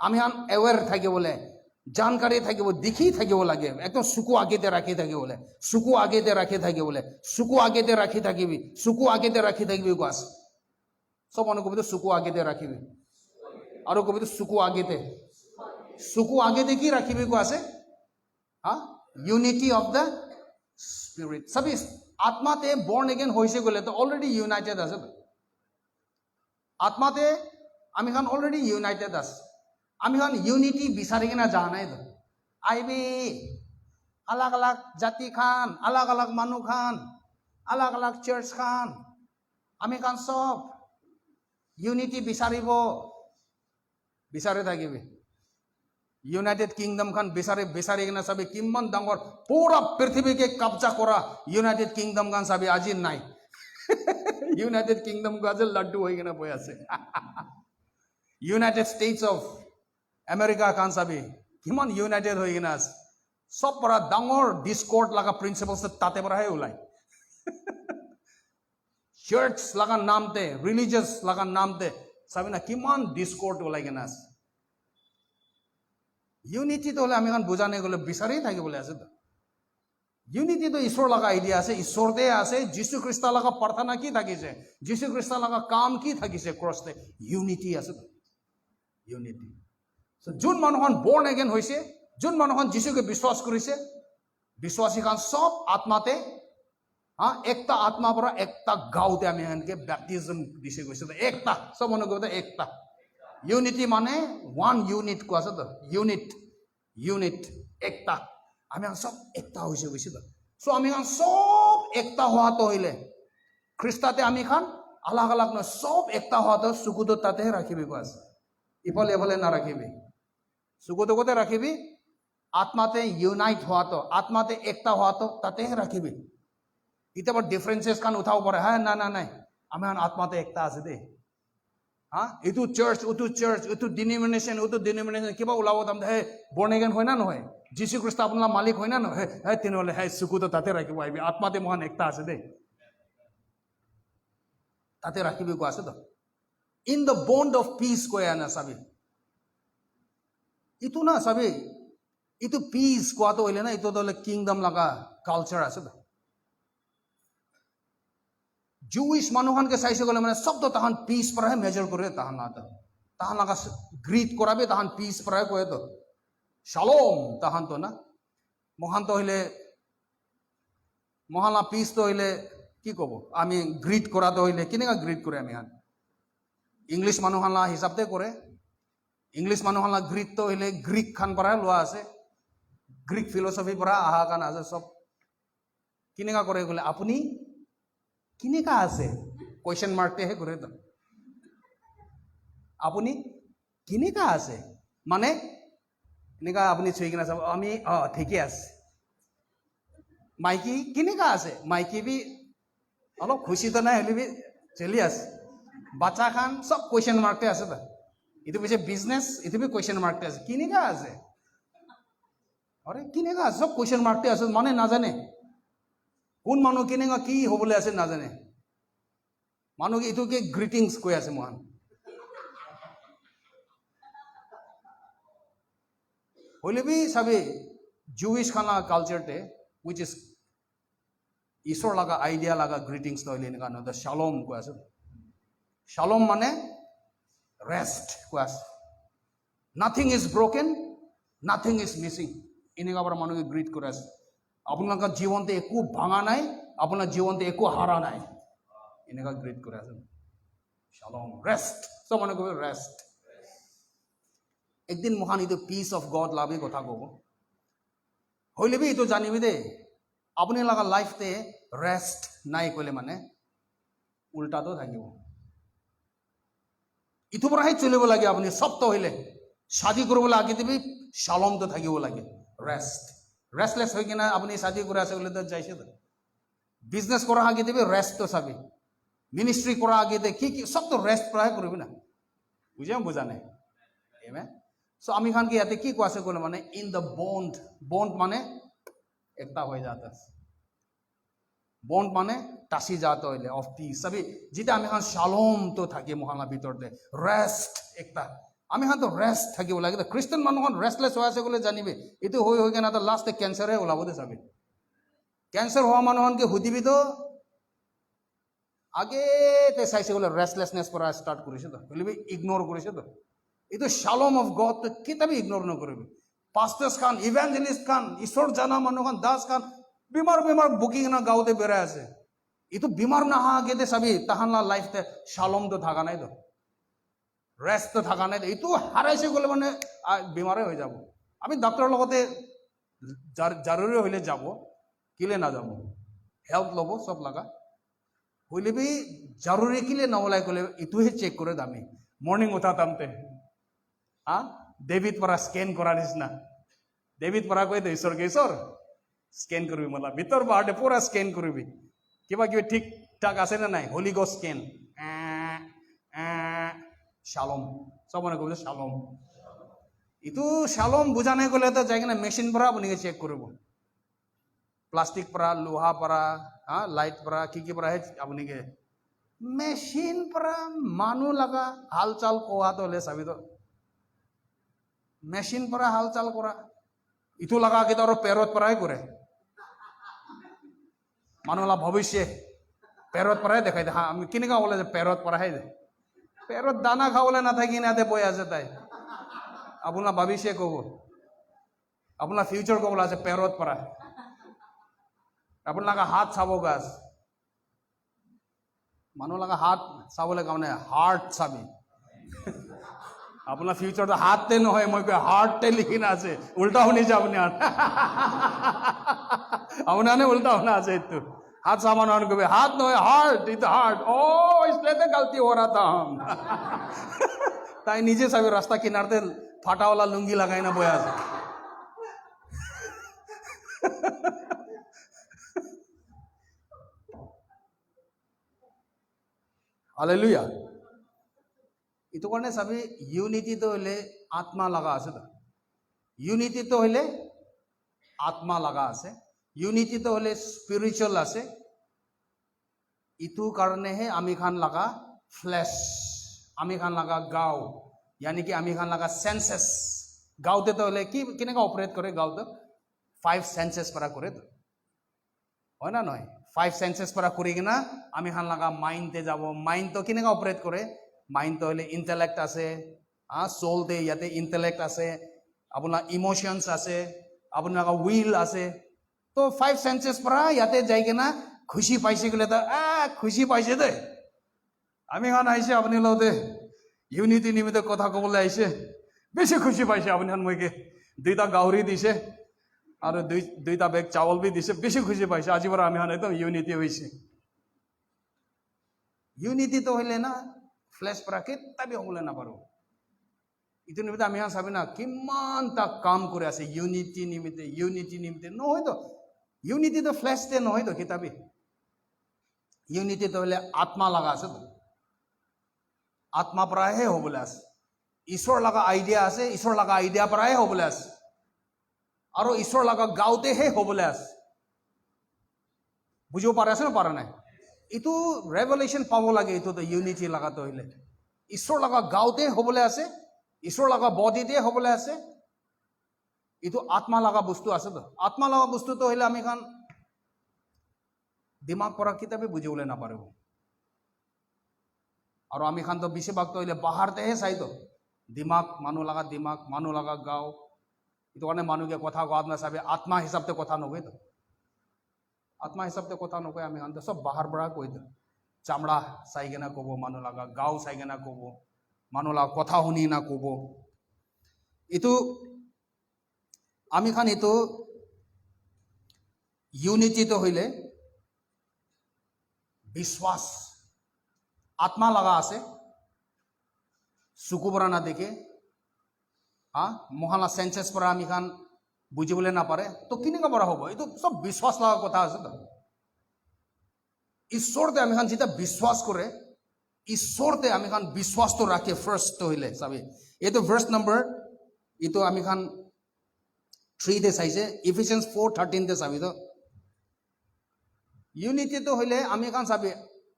আমি খান অ্যাওয়ার থাকে বলে জানকারি থাকিব দেখি থাকিব লাগে একদম সুকু আগেতে রাখি থাকে বলে সুকু আগেতে রাখি থাকে বলে সুকু আগেতে রাখি থাকিবি সুকু আগেতে রাখি থাকিবি গাছ সব মানুষ কবি তো সুকু আগেতে রাখিবি আর কবি তো সুকু আগেতে सुकु आगे देखी रखी भी को आसे यूनिटी ऑफ द स्पिरिट सभी आत्मा ते बॉर्न अगेन होइसे गले तो ऑलरेडी यूनाइटेड আছে आत्मा ते आमी खान ऑलरेडी यूनाइटेड আছে आमी खान यूनिटी बिचारि किना जा নাই তো आइबे अलग अलग जाति खान अलग अलग मानु खान अलग अलग चर्च खान आमी खान सब यूनिटी बिचारिब बिचारे থাকিবি यूनाइटेड किंगडम खान बिचारि किना सबै किमान डांगर पूरा पृथ्वी के कब्जा करा यूनाइटेड किंगडम खान सबै আজি নাই यूनाइटेड किंगडम को आज लड्डू हो किना बय আছে United states of America Khan सबै किमान यूनाइटेड हो किना আছে सब পৰা ডাঙৰ ডিসকৰ্ড লগা প্ৰিন্সিপলছ তাতে পৰাহে ওলাই চাৰ্চ লগা নামতে ৰিলিজিয়াস লগা নামতে সबै না কিমান ডিসকৰ্ড ওলাই কিনা আছে यूनिटी तो हमें खान बुझाने गले बिचारि थाके बोले आसे तो यूनिटी तो ईश्वर लगा आइडिया आसे ईश्वर दे आसे जीसु ख्रीष्ट लगा प्रार्थना की থাকিছে जीसु ख्रीष्ट लगा काम की থাকিছে क्रसते यूनिटी आसे तो यूनिटी सो जोन मानुहन बॉर्न अगेन होइसे जोन मानुहन जीसु के विश्वास करिसे विश्वासी खान सब आत्माते एकता आत्मा पर एकता गाउते आमी हनके बैप्टिज्म दिसे गइसे तो एकता सब मानु गते एकता यूनिटी माने वन यूनिट को आसे तो यूनिट एकता आमी सब एकता होइसे गइसे तो सो आमी सब एकता होआ तो हइले ख्रिस्ताते आमी खान अलग अलग न सब एकता होआ तो सुकुतो ताते राखिबि को आसे इफले इफले ना राखिबि सुकुतो कोते राखिबि आत्माते यूनाइट होआ तो आत्माते एकता होआ तो ताते राखिबि इते पर डिफरेंसेस खान उठाव परे है ना ना नहीं आमी आत्माते एकता आसे दे इतु चर्च उतु डिनोमिनेशन किबा उलाव दाम हे बॉर्न अगेन होय ना নহয় जीसु ख्रिस्ट आपला मालिक होय ना নহয় हे तिनले हे सुकुतो ताते राखिबो आइबि आत्माते महान एकता আছে दे ताते राखिबि को আছে तो in the bond of peace कोया ना सभी इतु ना सभी इतु पीस को तो होइले ना इतु तो किंगडम लगा कल्चर আছে तो जूइश मानुहन के साइसे गले माने सब तो तहन पीस पर है मेजर करे तहन आता tahan laga greet korabe tahan peace pray koe to shalom tahan to na mohan to hile mohala peace to hile ki kobo ami greet kora to hile kinega greet kore ami han English manuhala hisab te kore English manuhala greet to hile Greek khan para lua ase Greek philosophy para aha kan ase sob kinega kore gole apuni kinega ase question mark te he kore to apuni kinega ase mane এনেকা আপুনি চুই কিনা চাব আমি ঠিকে আছে মাইকি কেনেকা আছে মাইকি বি অলপ খুশি তো নাই হলে বি চলি আছে বাচ্চা খান সব কোয়েশ্চন মার্কতে আছে তা ইটো পিছে বিজনেস ইটো বি কোয়েশ্চন মার্কতে আছে কেনেকা আছে আরে কেনেকা আছে সব কোয়েশ্চন মার্কতে আছে মানে নাজানে কোন মানুহ কেনেকা কি হবলৈ আছে নাজানে মানুহ ইটোকে গ্রিটিংস কৈ আছে মহান হইলে বি সবে জুইশ খানা কালচার তে which is ঈশ্বর লাগা আইডিয়া লাগা গ্রিটিংস তো হইলে না দ্য শালোম কয় আছে শালোম মানে রেস্ট কয় আছে nothing is broken nothing is missing এনেকা আবার মানুষকে গ্রিট করে আছে আপনার জীবনতে একু ভাঙা নাই আপনার জীবনতে একু হারা নাই এনেকা গ্রিট করে আছে শালোম রেস্ট সব মনে করবে রেস্ট একদিন মহান ইটো পিস অফ গড লাভে কথা কব হইলে বি ইটো জানিবি দে আপনি লাগা লাইফতে রেস্ট নাই কইলে মানে উল্টাটো থাকিব ইটো পৰাহে চলিব লাগে আপনি সব তো হইলে শাদি কৰিবলৈ আগে দিবি শালম তো থাকিব লাগে রেস্ট রেস্টলেস হৈ কিনা আপনি শাদি করে আছে বলে তো যাইছে তো বিজনেস করা আগে দিবি রেস্ট তো চাবি মিনিস্ট্রি করা আগে দে কি সব তো রেস্ট পৰাহে কৰিবি না বুজা নাই আমেন সো আমি খান কি ইয়াতে কি কোয়াছে কোলে মানে ইন দ্য বন্ড মানে একটা হয়ে যাতা বন্ড মানে টাসি যাতা হইলে অফ পিস সবই যেটা আমি খান শালোম তো থাকে মহানা ভিতরতে রেস্ট একটা আমি খান তো রেস্ট থাকিব লাগে খ্রিস্টান মানুষখন রেস্টলেস হৈ আছে বলে জানিবে এটো হৈ কেনা তো লাস্টে ক্যান্সারে ওলাব দে চাবি ক্যান্সার হওয়া মানুহনকে হুদিবি তো আগে তে চাইছে বলে রেস্টলেসনেস পৰা স্টাৰ্ট কৰিছে তো বলিবি ইগনোৰ কৰিছে তো itu shalom of God to kita bhi ignore na karibe pastors khan evangelist khan ishor jana manu khan das khan bimar booking na gaute bera ase itu bimar na ha gede sabi tahanla life te shalom to thaka nai to rest to thaka nai itu haraise gole mane bimare hoy jabo ami doctor logote jaruri hoile jabo kile na jabo help lobo sob laga hoile bhi jaruri kile na holai gole itu he check kore dami morning uthatamte debit পৰা scan কৰা নিচিনা debit পৰা কৈ দে ঈশ্বৰ scan কৰিবি मला ভিতৰ বাহাতে পুৰা স্কেন কৰিবি কিবা কিবি ঠিক ঠাক আছে না নাই হোলি গস স্কেন শালোম সব মনে করবে শালোম ইটো শালোম বুঝা নাই গলে তো যাই কিনা মেশিন পৰা আপুনি চেক কৰিব প্লাষ্টিক পৰা লোহা পৰা লাইট পৰা কি পৰা হে আপুনি মেশিন পৰা মানুহ লাগা হালচাল কোৱা তো হলে চাবি তো মেশিন পৰা হালচাল কৰা ইটো লাগা আগে তো পেৰত পৰাই কৰে মানুহলা ভবিষ্যে পেৰত পৰাই দেখাই দে আমি কেনেকা বলে যে পেৰত পৰাই দে পেৰত দানা খাবলৈ নাথাকি নাতে বৈ আছে তাই আপোনাৰ ভবিষ্যে কব আপোনাৰ ফিউচাৰ কবল আছে পেৰত পৰা আপোনালোকে হাত চাব গাছ মানুহ লগা হাত চাবলৈ কাৰণে হাৰ্ট চাবি अपना फ्यूचर तो हाथ ते न होय मैं हार्ट ते लिखिन আছে उल्टा होने जा अपना ने उल्टा होना আছে तो हाथ सामान आन को हाथ न होय हार्ट इट हार्ट ओ इसलिए तो गलती हो रहा था हम ताई नीचे सभी रास्ता किनारे फाटा वाला लुंगी लगाई ना बोया हालेलुया इतो करने सभी यूनिटी तो हले आत्मा लगा आसे तो यूनिटी तो हले आत्मा लगा आसे यूनिटी तो हले स्पिरिचुअल आसे इतु करने है आमी खान लगा फ्लैश आमी खान लगा गाव यानी कि आमी खान लगा सेंसेस गाव ते तो हले कि किने का ऑपरेट करे गाव तो 5 सेंसेस परा करे तो হয় না নয় 5 सेंसेस परा करी किना आमी खान लगा माइंड ते जाबो माइंड तो किने का ऑपरेट करे माइंड तो हले इंटेलेक्ट आसे soul te yate intellect ase, apuna emotions ase, apuna ka will ase. To 5 senses para yate jai ke na khushi paise gole ta khushi paise de. Ami khan aise apni lote unity nimite kotha kobole aise. Beshi khushi paise apni khan moi ke duita gauri dise aru duita bag chawal bi dise beshi khushi paise aji bara ami khan ekdom unity hoise. Unity to hoile na flesh para ketta bi hobole na paro. Itu nimite ami khan sabi na kiman ta kaam kore ase unity nimite no hoy to unity to flesh te no hoy to kitabi. Unity to hoile atma laga ase to. Atma para he hobole ase. Ishwar laga idea ase, Ishwar laga idea para he hobole ase. Aro Ishwar laga gaute he hobole ase. Bujo pare ase na para nai. Itu revelation pabo lage itu to unity laga to hoile. Ishwar laga gaute hobole ase, Ishwar laga body te hobole ase. Itu atma laga bostu ase to. Atma laga bostu to hoile ami khan dimag para kitabe bujole na parebo. और आमी खान तो बेसि भाग तो इले बाहर ते है साई तो दिमाग मानु लगा गाओ इतो काने मानु के कथा गाद ना साबे आत्मा हिसाब ते कथा नगोय तो आत्मा हिसाब ते कथा नगोय आमी खान तो सब बाहर बड़ा कोई तो चामड़ा साई गेना कोबो मानु लगा गाओ साई गेना कोबो मानु लगा कथा हुनी ना कोबो इतो आमी खान इतो यूनिटी तो होइले विश्वास आत्मा लगा आसे सुकुबरा ना देखे मोहला सेंसेस पर आमी खान बुझिबले ना पारे तो किने का बड़ा होबो इतो सब विश्वास लगा कथा आसे तो ईश्वर ते आमी खान जिता विश्वास करे ईश्वर ते आमी खान विश्वास तो राखे फर्स्ट तो हिले साबे ये तो वर्स नंबर इतो आमी खान 3 दे साइजे इफिशियंस 4:13 दे साबे तो यूनिटी तो हिले आमी खान साबे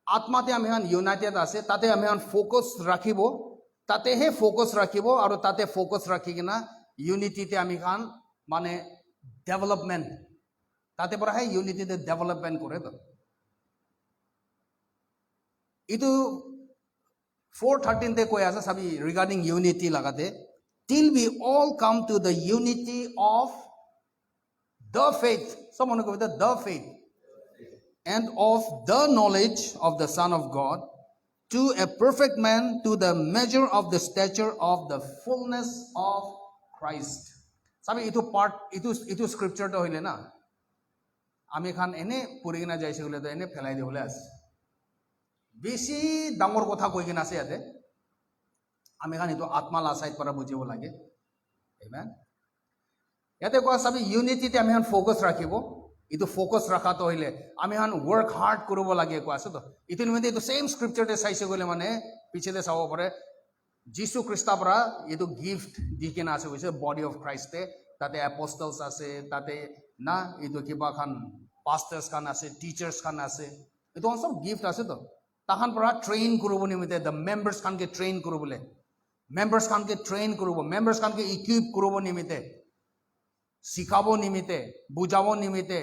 आत्मा ते आमी खान यूनाइटेड आसे ताते आमी खान फोकस राखिबो ताते हे फोकस राखिबो और ताते फोकस राखि किना यूनिटी ते आमी खान माने डेवलपमेंट ताते पर है यूनिटी ते डेवलपमेंट करे तो इतो 4:13 ते कोई आसा सभी रिगार्डिंग यूनिटी लगाते till we all come to the unity of the faith someone go with the faith and of the knowledge of the Son of God, to a perfect man, to the measure of the stature of the fullness of Christ. Sabi itu part, itu scripture to hoile na. Ami khan ene puri gina jaise gole to ene phelai de hole as. Beshi dangor kotha koi gina ase ate. Ami khan itu atma la side para bujibo lage. Amen. Yate ko sabi unity te ami khan focus rakhibo. इतो focus रखा तो होइले आमी हान work hard करबो लागे को आसे तो इतो निमते इतो सेम स्क्रिप्चर ते साइसे गले माने पीछे दे सावो परे जीसु ख्रिस्ता परा इतो गिफ्ट दिके ना आसे होइसे बॉडी ऑफ क्राइस्ट ते ताते एपोस्टल्स आसे ताते ना इतो किबा खान पास्टर्स खान आसे टीचर्स खान आसे इतो सब गिफ्ट आसे तो ताखान परा ट्रेन करबो निमते द मेंबर्स खान के ट्रेन करबोले मेंबर्स खान के ट्रेन करबो मेंबर्स खान के इक्विप करबो निमते सिखाबो निमिते बुझाबो निमिते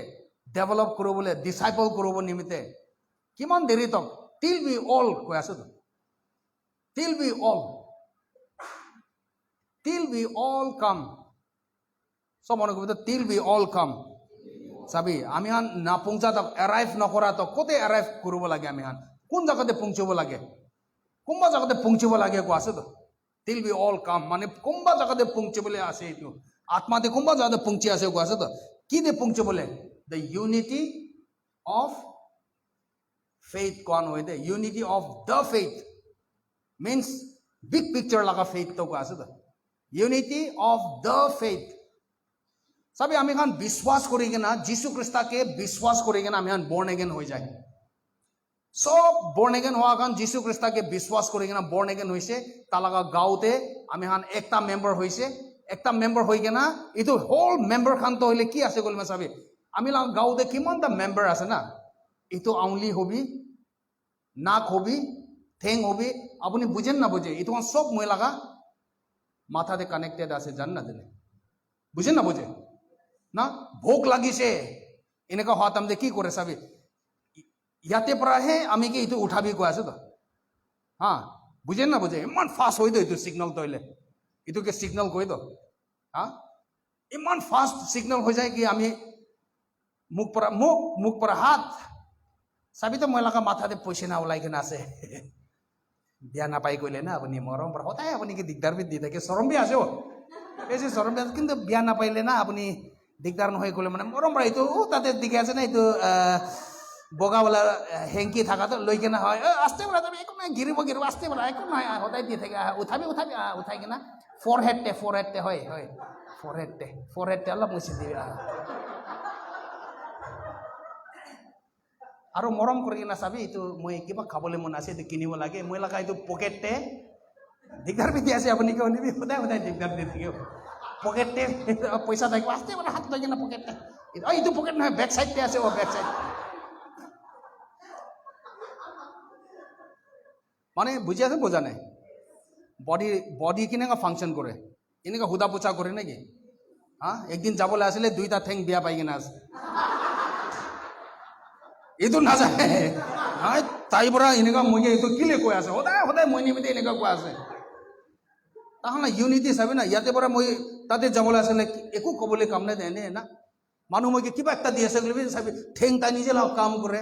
डेवलप करो बोले डिसाइपल करो निमिते किमान देरी तक till we all कोई आसे तो till we all come सब मने को till we all come सभी आमी हान ना पुंचा तक अराइव न करा तो कोते अराइव करबो लागे आमी हान कोन जगह ते पुंचबो लागे कुंबा जगह ते पुंचबो लागे को आसे तो till we all come माने कुंबा जगह ते पुंचबोले आसे इतो आत्मा ते कुंबा ज्यादा पुंची आसे को आसे तो की दे पुंचे बोले द यूनिटी ऑफ फेथ कौन होए the unity of the faith means big picture लगा फेथ तो को आसे तो यूनिटी ऑफ द फेथ सभी आमी खान विश्वास करेगे ना जीसु ख्रिस्ता के विश्वास करेगे ना आमी खान बोर्न अगेन हो जाए सब बोर्न अगेन हुआ खान जीसु ख्रिस्ता के विश्वास करेगे ना बोर्न अगेन होइसे तालागा गाउते आमी खान एकता मेंबर होइसे एकता मेंबर होई गेना इतो होल मेंबर खान तो होले की आसे गोल में साबे आमी ला गाउ दे किमान ता मेंबर आसे ना इतो आउनली होबी नाक होबी थेंग होबी अपनी बुझेन ना बुझे इतो सब মই লাগা माथा दे कनेक्टेड आसे जान ना देने बुझेन ना बुझे ना भूख লাগিছে এনেকা হতাম দে কি করে সাবি ইয়াতে পরা হে আমি কি ইতো উঠাবি কো আছে তো हां বুজে না বুজে ইমান ফাষ্ট হৈ এইটো সিগনেল তইলে এইটোকে সিগনেল কৈ দ হা ইমান ফাষ্ট সিগনেল হৈ যায় কি আমি মুখ পৰা হাত চাবি তো মই লগা মাথাতে পইচা না ওলাই কিনে আছে বিয়া নাপাই কইলে না আপুনি মৰম পৰা সদায় আপুনি কি দিগদাৰ বি দি থাকে চৰম বি আছে এই যে চৰম বি আছে কিন্তু বিয়া নাপাইলে না আপুনি দিগদাৰ নহয় কইলে মানে মৰম পৰা এইটো তাতে দিকে আছে না এইটো বগাওয়ালা হেংকি থাকাটো লৈ কিনে হয় আস্তে বলা তুমি একো নাই গিৰিব আস্তে বলা একো নাই সদায় দি থাকে উঠাবি উঠাই কিনে ফৰহেডতে হয় ফৰহেডতে অলপ মুচি দিবি আৰু মৰম কৰি কিনে চাবি এইটো মই কিবা খাবলৈ মন আছে এইটো কিনিব লাগে মই লগা এইটো পকেটতে দিগদাৰ বি আছে আপুনি কিয় নিবি সদায় দিগদাৰ দি থাকিব পকেটতে পইচা থাকিব আস্তে বলা হাত লৈ কিনে পকেটতে এইটো পকেট নহয় বেক চাইডতে আছে বেক চাইড মানে বুঝি আছে বোঝা নাই বডি কেনেকুৱা ফাংচন কৰে এনেকুৱা হুদা পোচা কৰে নেকি হা একদিন যাবলৈ আছিলে দুইটা ঠেং বিয়া পাই কিনে আছে এইটো নাযায় তাই পৰা এনেকুৱা মই এইটো কিলে কৈ আছে সদায় মই নিমিতে এনেকুৱা কৈ আছে তাহলে ইউনিটি চাবি না ইয়াতে পৰা মই তাতে যাবলৈ আছিলে একো ক'বলৈ কাম নাই এনে না মানুহ মই কিবা একটা দি আছে বুলি চাবি ঠেং তাই নিজে কাম কৰে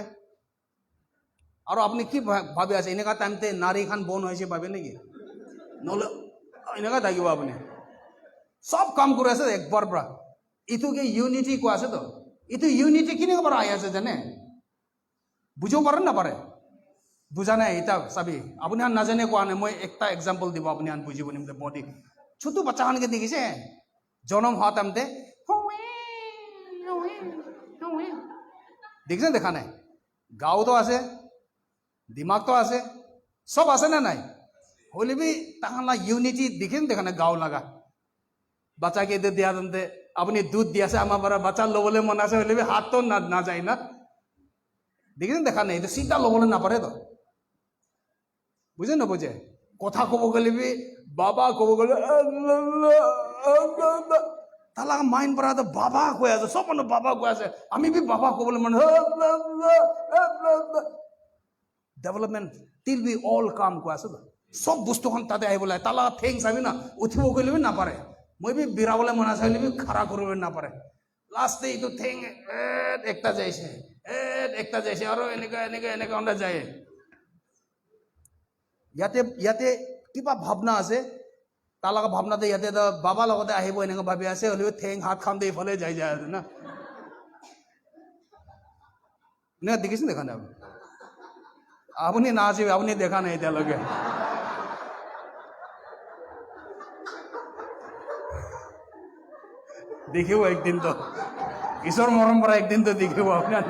আৰু আপুনি কি ভাবি আছে এনেকুৱা টাইমতে নাৰী খান বন হৈছে ভাবে নেকি নহ'লে এনেকুৱা থাকিব আপুনি সব কাম কৰি আছে একবাৰ পৰা এইটোকে ইউনিটি কোৱা আছে তো এইটো ইউনিটি কেনেকুৱা পৰা আহি আছে জানে বুজিব পাৰে নাপাৰে বুজা নাই এটা চাবি আপুনি আন নাজানে কোৱা নাই মই একটা এক্সাম্পল দিব আপুনি আন বুজিব নিমিতে বডি ছোট বাচ্চাখনকে দেখিছে জনম হোৱা টাইমতে দেখিছে দেখা নাই গাঁওতো আছে দিমাগতো আছে সব আছে না নাই হলে বি তাহলে ইউনিটি দেখা নাই গাঁও লাগা বাচ্চাকে দিয়া তেন্তে আপুনি দুধ দি আছে আমাৰ পৰা বাচ্চা ল'বলৈ মন আছে হলে বি হাতটো নাযায় না দেখিছেন দেখা নাই এইটো চিন্তা ল'বলৈ নাপাৰে তো বুজে নবুজে কথা ক'ব গ'লে বি বাবা ক'ব গ'লে তাৰ লগা মাইণ্ড পৰা বাবা কৈ আছে সব মানুহ বাবা কৈ আছে আমি বি বাবা ক'বলৈ মন ডেভেলপমেণ্ট টিল বি অল কাম কৈ আছে সব বস্তুখন তাতে আহিব লাগে তাৰ লগা ঠেং চাবি না উঠিব গ'লে বি নাপাৰে মই বি বিৰাবলৈ মন আছে হলে বি খাৰা কৰিব নাপাৰে লাষ্টে এইটো ঠেং একটা যাইছে আৰু এনেকুৱা যায় ইয়াতে কিবা ভাৱনা আছে তাৰ লগা ভাৱনাতে ইয়াতে বাবা লগতে আহিব এনেকুৱা ভাবি আছে হ'লেও ঠেং হাত খাম দে ইফালে যায় আছে না এনেকুৱা দেখিছে দেখা নাই আপুনি নাচিব আপুনি দেখা নাই এতিয়ালৈকে দেখিব একদিন তো ঈশ্বৰ মৰম পৰা একদিন তো দেখিব আপোনাৰ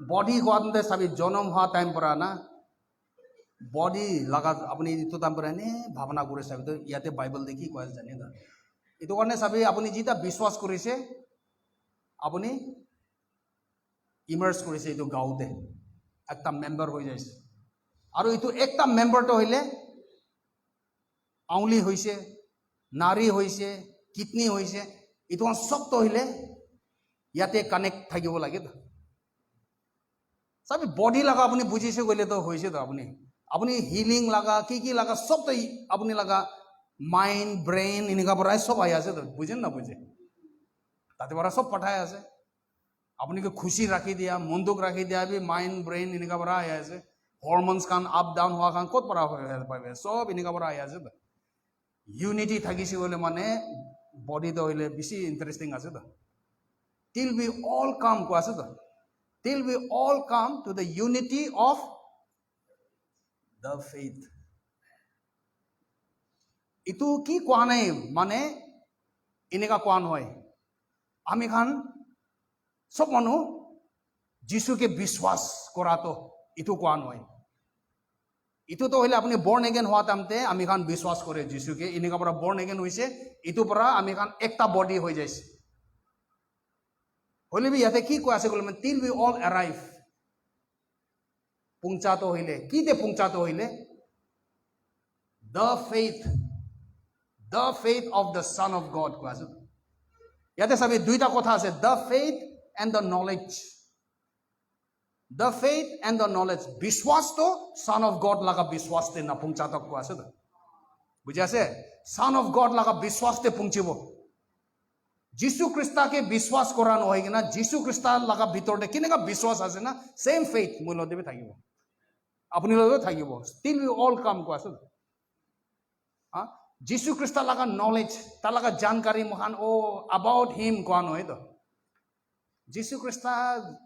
বডি কোৱাতে চাবি জনম হোৱা টাইম পৰা না বডি লগা আপুনি এইটো টাইম পৰা এনে ভাৱনা কৰি চাবি তো ইয়াতে বাইবেল দেখি কৈ জানে না এইটো কাৰণে চাবি আপুনি যেতিয়া বিশ্বাস কৰিছে আপুনি ইমাৰ্জ কৰিছে এইটো গাঁৱতে একটা মেম্বাৰ হৈ যাইছে আৰু এইটো একটা মেম্বাৰটো হইলে আঙুলি হৈছে নাৰী হৈছে কিডনি হৈছে এইটো সবটো হইলে ইয়াতে কানেক্ট থাকিব লাগে তো চাবি বডি লগা আপুনি বুজিছে গ'লে তো হৈছে তো আপুনি হিলিং লগা কি লগা সব তো আপুনি লগা মাইণ্ড ব্ৰেইন এনেকুৱা পৰাই সব আহি আছে তো বুজে না বুজে তাতে পৰা সব পঠাই আছে আপুনি খুশি ৰাখি দিয়া মনটোক ৰাখি দিয়া বি মাইণ্ড ব্ৰেইন এনেকুৱা পৰা আহি আছে হৰমনছ খান আপ ডাউন হোৱা খান ক'ত পৰা পাবে সব এনেকুৱা পৰা আহি আছে তো ইউনিটি থাকিছে গ'লে মানে বডিটো হইলে বেছি ইণ্টাৰেষ্টিং আছে তো টিল বি অল কাম কোৱা আছে তো till we all come to the unity of the faith. Itu ki কোৱা নাই মানে এনেকা কোৱা নহয় আমি খান সব মানুহ যিশুকে বিশ্বাস কৰাটো ইটো কোৱা নহয় ইটো তো হইলে আপুনি বৰ্ন এগেইন হোৱা টাইমতে আমি খান বিশ্বাস কৰে যিশুকে এনেকা পৰা বৰ্ন এগেইন হৈছে ইটো পৰা আমি খান একটা বডি হৈ যাইছে হলে বি ইয়াতে কি কৈ আছে গ'লে মানে টিল উই অল এৰাইভ পুংচাটো হইলে কি দে পুংচাটো হইলে the faith of the Son of God কৈ আছে ইয়াতে চাবি দুইটা কথা আছে the faith and the knowledge The faith and the knowledge. Biswas to Son of God laga biswas te na pungcha tak ko ase to. Bujhe ase? Son of God laga biswas te pungchibo. Jisu Krista ke biswas koran hoige na Jisu Krista laga bitor te kinega biswas ase na same faith mulo debe thakibo. Apni lo thakibo. Still we all come ko ase to. Ha? Jisu Krista laga knowledge, ta laga jankari mohan o about him koan hoy to. Jisu Krista,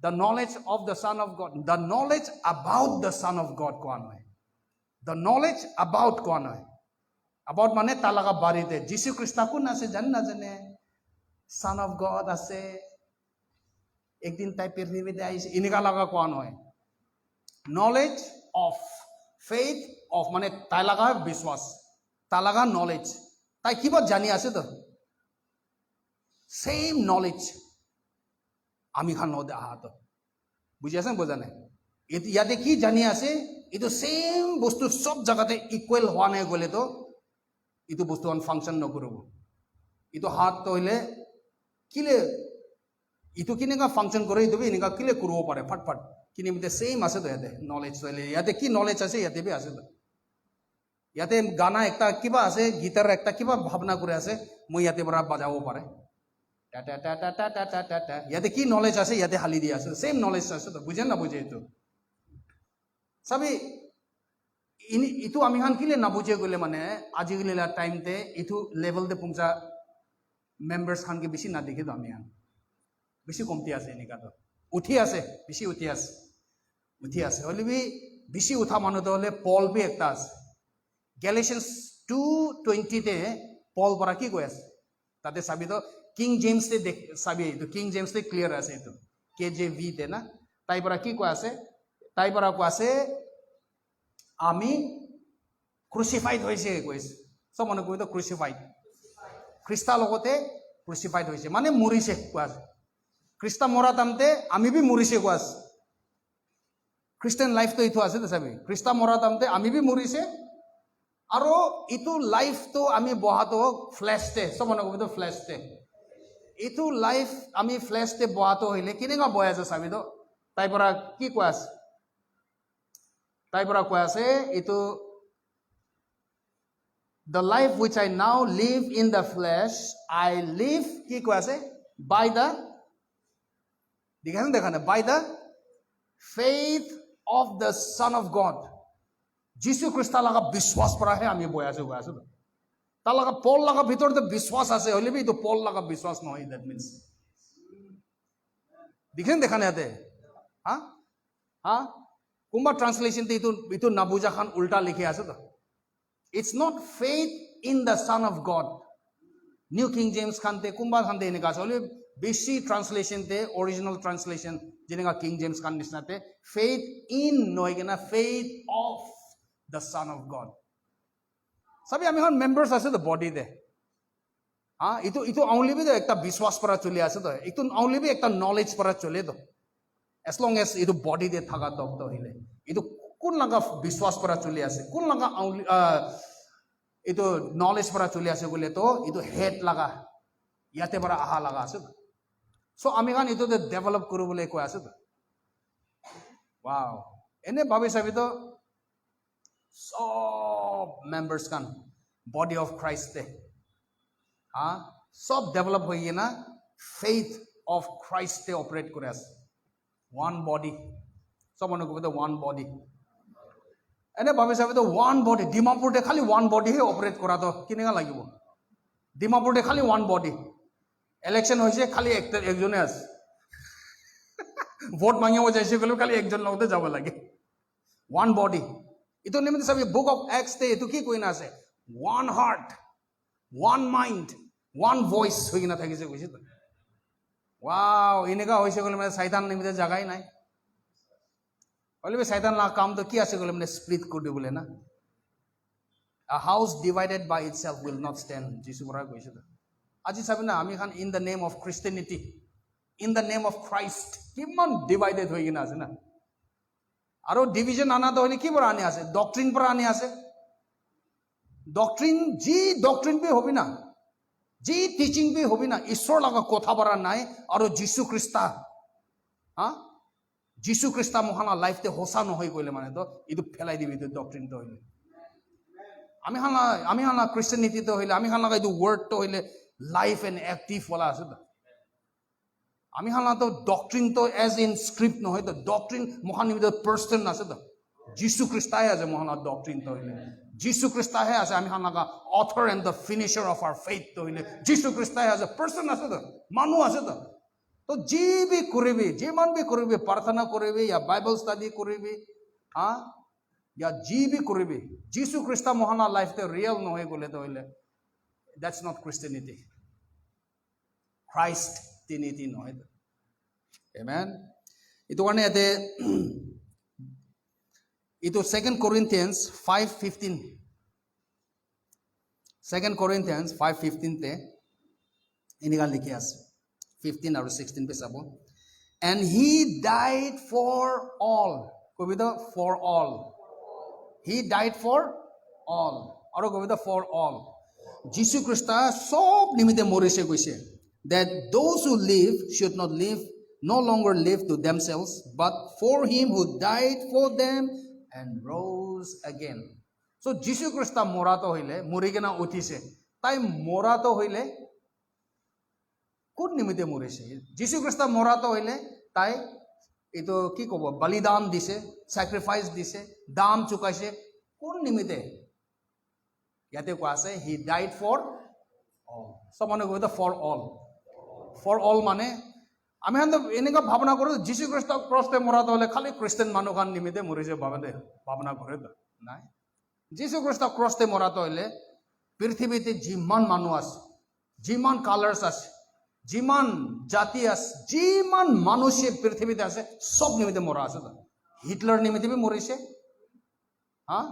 the knowledge of the Son of God, the knowledge about the Son of God koan hoy. The knowledge about koan hoy. About mane talaga barite. Jisu Krista kun ase jan na jane. Son of God ase. Ek din tai pirni de aise inika laga koan hoy. Knowledge of faith of mane talaga biswas. Talaga knowledge. Tai kiba jani ase to. Same knowledge. Ami khan no aha to. Bujhe ase boja nai. Yate ki jani ase itu same bostu sob jagate equal hoa nai gole to itu bostu an function no korobo. Itu hat to hile kile itu kinega function kore itu bi inika kile korobo pare phat phat. Kini mite same ase to yate knowledge to hile yate ki knowledge ase yate bi ase to. Yate gana ekta kiba ase guitar ekta kiba bhabna kore ase moi yate bara bajabo pare. Ta ta ta ta ta ta ta ta. Yate ki knowledge ase yate hali dia ase same knowledge ase to bujhe na bujhe itu. Sabi ini itu ami khan kile na bujhe gole mane aji gile la time te itu level de pungcha members khan ke bishi na dekhe to ami khan bishi komti ase enika to uthi ase bishi uthi ase hole bi bishi utha manu to hole Paul bi ekta ase Galatians 2:20 te Paul bara ki koi ase tate sabi to King James te sabi to King James te clear ase to KJV te na tai bara ki koi ase tai bara ko ase Ami crucified hoise koise. Sob manu koi to crucified. Krista logote crucified hoise. Mane murise koase. Krista mora tamte ami bi murise koase. Christian life to itu ase to sabi. Krista mora tamte ami bi murise. Aro itu life to ami bohato flesh te. Sob manu koi to flesh te. Itu life ami flesh te bohato hile kinenga boya ase sabi to. Tai pora ki koase. Taibara koase itu the life which I now live in the flesh I live ki koase by the dekhane by the faith of the Son of God. Jisu Krista laga biswas para hai ami boya ase koase ta laga Paul laga bhitor te biswas ase hole bi to Paul laga biswas no that means dekhane ate ha Kumba translation te itu nabuja khan ulta likhe ase to. It's not faith in the Son of God. New King James khan te kumba khan te enika ase. Bishi translation te original translation jenega King James khan nisna te faith in noigena faith of the Son of God. Sabi ami khan members ase the body te. Ha itu only bi ekta biswas para chole ase to. Itu only bi ekta knowledge para chole to. As long as itu body de thaga tok to hile itu kun laga biswas para chuli ase kun laga itu knowledge para chuli ase gole to itu head laga yate bara aha laga ase so ami khan itu de develop kuru bole ko ase to wow ene bhabe sabi to sob members kan body of Christ te ha sob develop hoye na faith of Christ te operate kore ase one body. Someone go with the one body. And then Baba said with the one body. Dimapur de khali one body he operate kora to kinega lagibo. Dimapur de khali one body. Election hoise khali ekjone ase. Vote mangiye ho jaise golo khali ekjon log te jabo lage. One body. Ito nimite sabi book of Acts te itu ki koina ase. One heart, one mind, one voice hoigina thakise koise to. Wow, इनेका होइसे गले माने शैतान निमित्त जगह ही नाही बोले शैतान ला काम तो की आसे गले माने स्प्लिट कर दे बोले ना a house divided by itself will not stand जिसु बरा कइसे त আজি साबे ना आमी Khan in the name of Christianity in the name of Christ किमान divided होई किना आसे ना आरो डिवीजन आना तो हले की बरा आने आसे डॉक्ट्रिन पर आने आसे डॉक्ट्रिन जी डॉक्ट्रिन पे होबी ना जी टीचिंग भी होबी ना ईश्वर लगा कोथा बरा नाय और जीसु ख्रिस्ता हाँ যীশু খ্ৰীষ্টা মহানা লাইফতে হোসা নহয় কইলে মানে তো ইটো ফেলাই দিবি তো ডক্ট্রিন তো হইলে আমি হানা ক্রিশ্চিয়ানিটি তো হইলে আমি হানা ইটো ওয়ার্ড তো হইলে লাইফ এন্ড অ্যাক্টিভ বলা আছে তো আমি হানা তো ডক্ট্রিন তো এজ ইন স্ক্রিপ্ট নহয় তো ডক্ট্রিন মহান নিমিত্ত পার্সন আছে তো যীশু খ্ৰীষ্টাই আছে মহানা ডক্ট্ৰিন তো হইলে যীশু খ্ৰীষ্টাহে আছে আমি হানাকা author and the finisher of our faith তো হইলে যীশু খ্ৰীষ্টাই আছে পার্সন আছে তো মানুষ আছে তো तो जी भी करिबे जे मान भी करिबे प्रार्थना करिबे या बाइबल स्टडी करिबे हाँ या जी भी करिबे जीसु ख्रीष्ट महाना लाइफ ते रियल न होय गले तो हइले that's not Christianity Christ trinity न होय आमेन इतो কাৰণে এতে इतो 2 Corinthians 5:15 2 Corinthians 5:15 তে ইনিগাল লিখি আছে 15 और 16 पे सबो and he died for all kobida for all he died for all aro kobida for all Jesus Christ sob nimite morise goise that those who live should not live no longer live to themselves but for him who died for them and rose again so Jesus Christ morato hoile morigena uthise tai morato hoile কোন নিমিতে মৰিছে যীশু খ্ৰীষ্ট মৰাটো হইলে তাই এটো কি কব বলিদান দিছে স্যাক্ৰিফাইস দিছে দাম চুকাইছে কোন নিমিতে ইয়াতে কোৱা আছে হি ডাইড ফৰ অল সমানে কইতো ফৰ অল মানে আমি এনেকা ভাবনা কৰো যীশু খ্ৰীষ্ট ক্ৰসতে মৰাটো হলে খালি খ্ৰিস্টান মানুহখান নিমিতে মৰিছে ভাবনা কৰে নাই যীশু খ্ৰীষ্ট ক্ৰসতে মৰাটো হলে পৃথিৱীতে যিমান মানুহ আছে যিমান কালার্স আছে जिमान जाति আছে जिमान মানুষে পৃথিবীতে আছে সব নিমিতে মরা আছে হিটলার নিমিতে भी মরিছে হ্যাঁ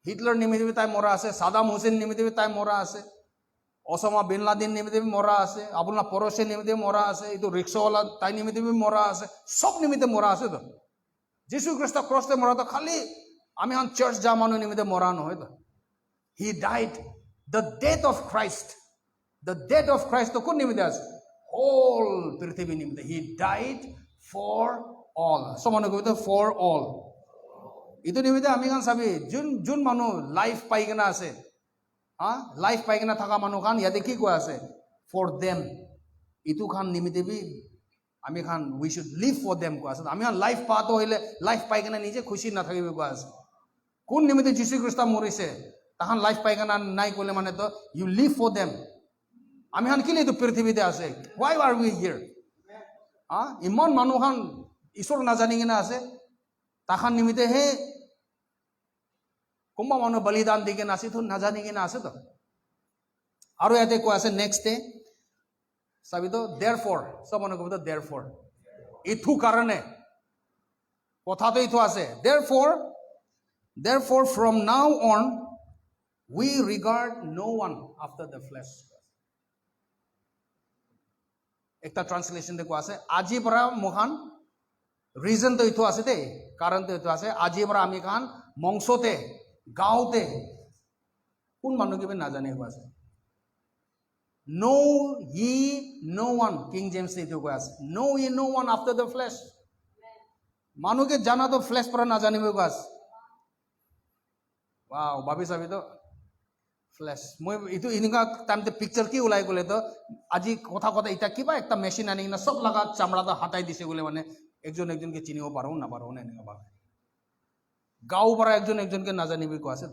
হিটলার নিমিতে भी তাই মরা আছে সাদাম হোসেন নিমিতে भी তাই মরা আছে ওসামা বিন লাদেন নিমিতে भी মরা আছে আবুল্লাহ পরশে নিমিতে মরা আছে এই তো রিকশাওয়ালা তাই নিমিতে भी মরা আছে সব নিমিতে মরা আছে তো যীশু খ্রিস্ট ক্রসতে মরা তো খালি আমি হান চার্চ যা মানুষ নিমিতে মরা নহয় তো he died the death of Christ The death of Christ to kun nimite ase all prithvi nimite he died for all someone go to for all itu nimite ami kan sabi jun manu life pai gena ase ha life pai gena thaka manu kan yate ki koi ase for them itu khan nimite bi ami khan we should live for them ko ase ami kan life pa to hoile life pai gena nije khushi na thakibe ko ase kun nimite Jesus Christ morise tahan life pai gena nai kole mane to you live for them আমি হান কিলে তো পৃথিবীতে আছে why are we here ইমান মানুহান ঈশ্বর না জানি কিনা আছে তাখান নিমিতে হে কোনবা মানুহ বলিদান দিকে নাছি তো না জানি কিনা আছে তো আৰু ইয়াতে কোৱা আছে নেক্সট ডে চাবি তো therefore সব মানুহ কব তো therefore ইথু কাৰণে কথাটো ইথু আছে therefore from now on we regard no one after the flesh একটা ট্রান্সলেশন দেখো আছে আজি পৰা মহান ৰিজন তো ইতো আছে দে কাৰণ তো ইতো আছে আজি পৰা আমি খান মংসতে গাঁওতে কোন মানুহ কিবে না জানে কো আছে নো he know one king James ইতো কো আছে নো he know one after the flash মানুষকে জানা তো ফ্লেশ পৰা না জানিবে কো আছে ওয়াও ভাবি চাবি তো ফ্ল্যাশ মই ইটো ইনিকা টাইমতে পিকচার কি ওলাই গলে তো আজি কথা এটা কিবা একটা মেশিন আনি না সব লাগা চামড়াটা হাতাই দিছে বলে মানে একজনকে চিনিও পারো না এনেকা ভাবে গাঁও পৰা একজনকে না জানিবি কো আছে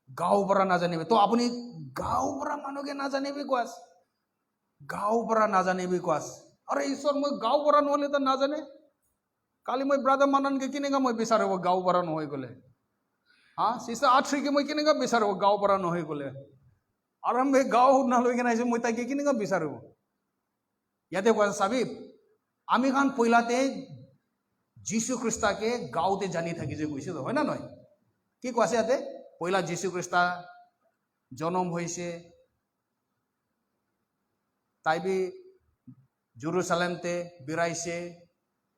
গাঁও পৰা না জানিবি তো আপুনি গাঁও পৰা মানুহকে না জানিবি কো আছে গাঁও পৰা না জানিবি কো আছে আৰে ঈশ্বৰ মই গাঁও পৰা নহলে তো না জানে কালি মই ব্ৰাদাৰ মাননকে কিনেগা মই বিচাৰিব গাঁও পৰা নহয় গলে हाँ सीसा 8 के मैं किनेगा बिचारो गाँव पर নহয় गले और हम गाँव ना लई केना मैं ताके किनेगा बिचारो याते कोৱা চাবি আমি খান পইলাতে যীশু খ্ৰীষ্টকে গাঁওতে জানি থাকি যে গৈছে হয় না নয় কি কোৱা আছে ইয়াতে পইলা যীশু খ্ৰীষ্ট জন্ম হৈছে তাইবি জেৰুজালেমতে বিৰাইছে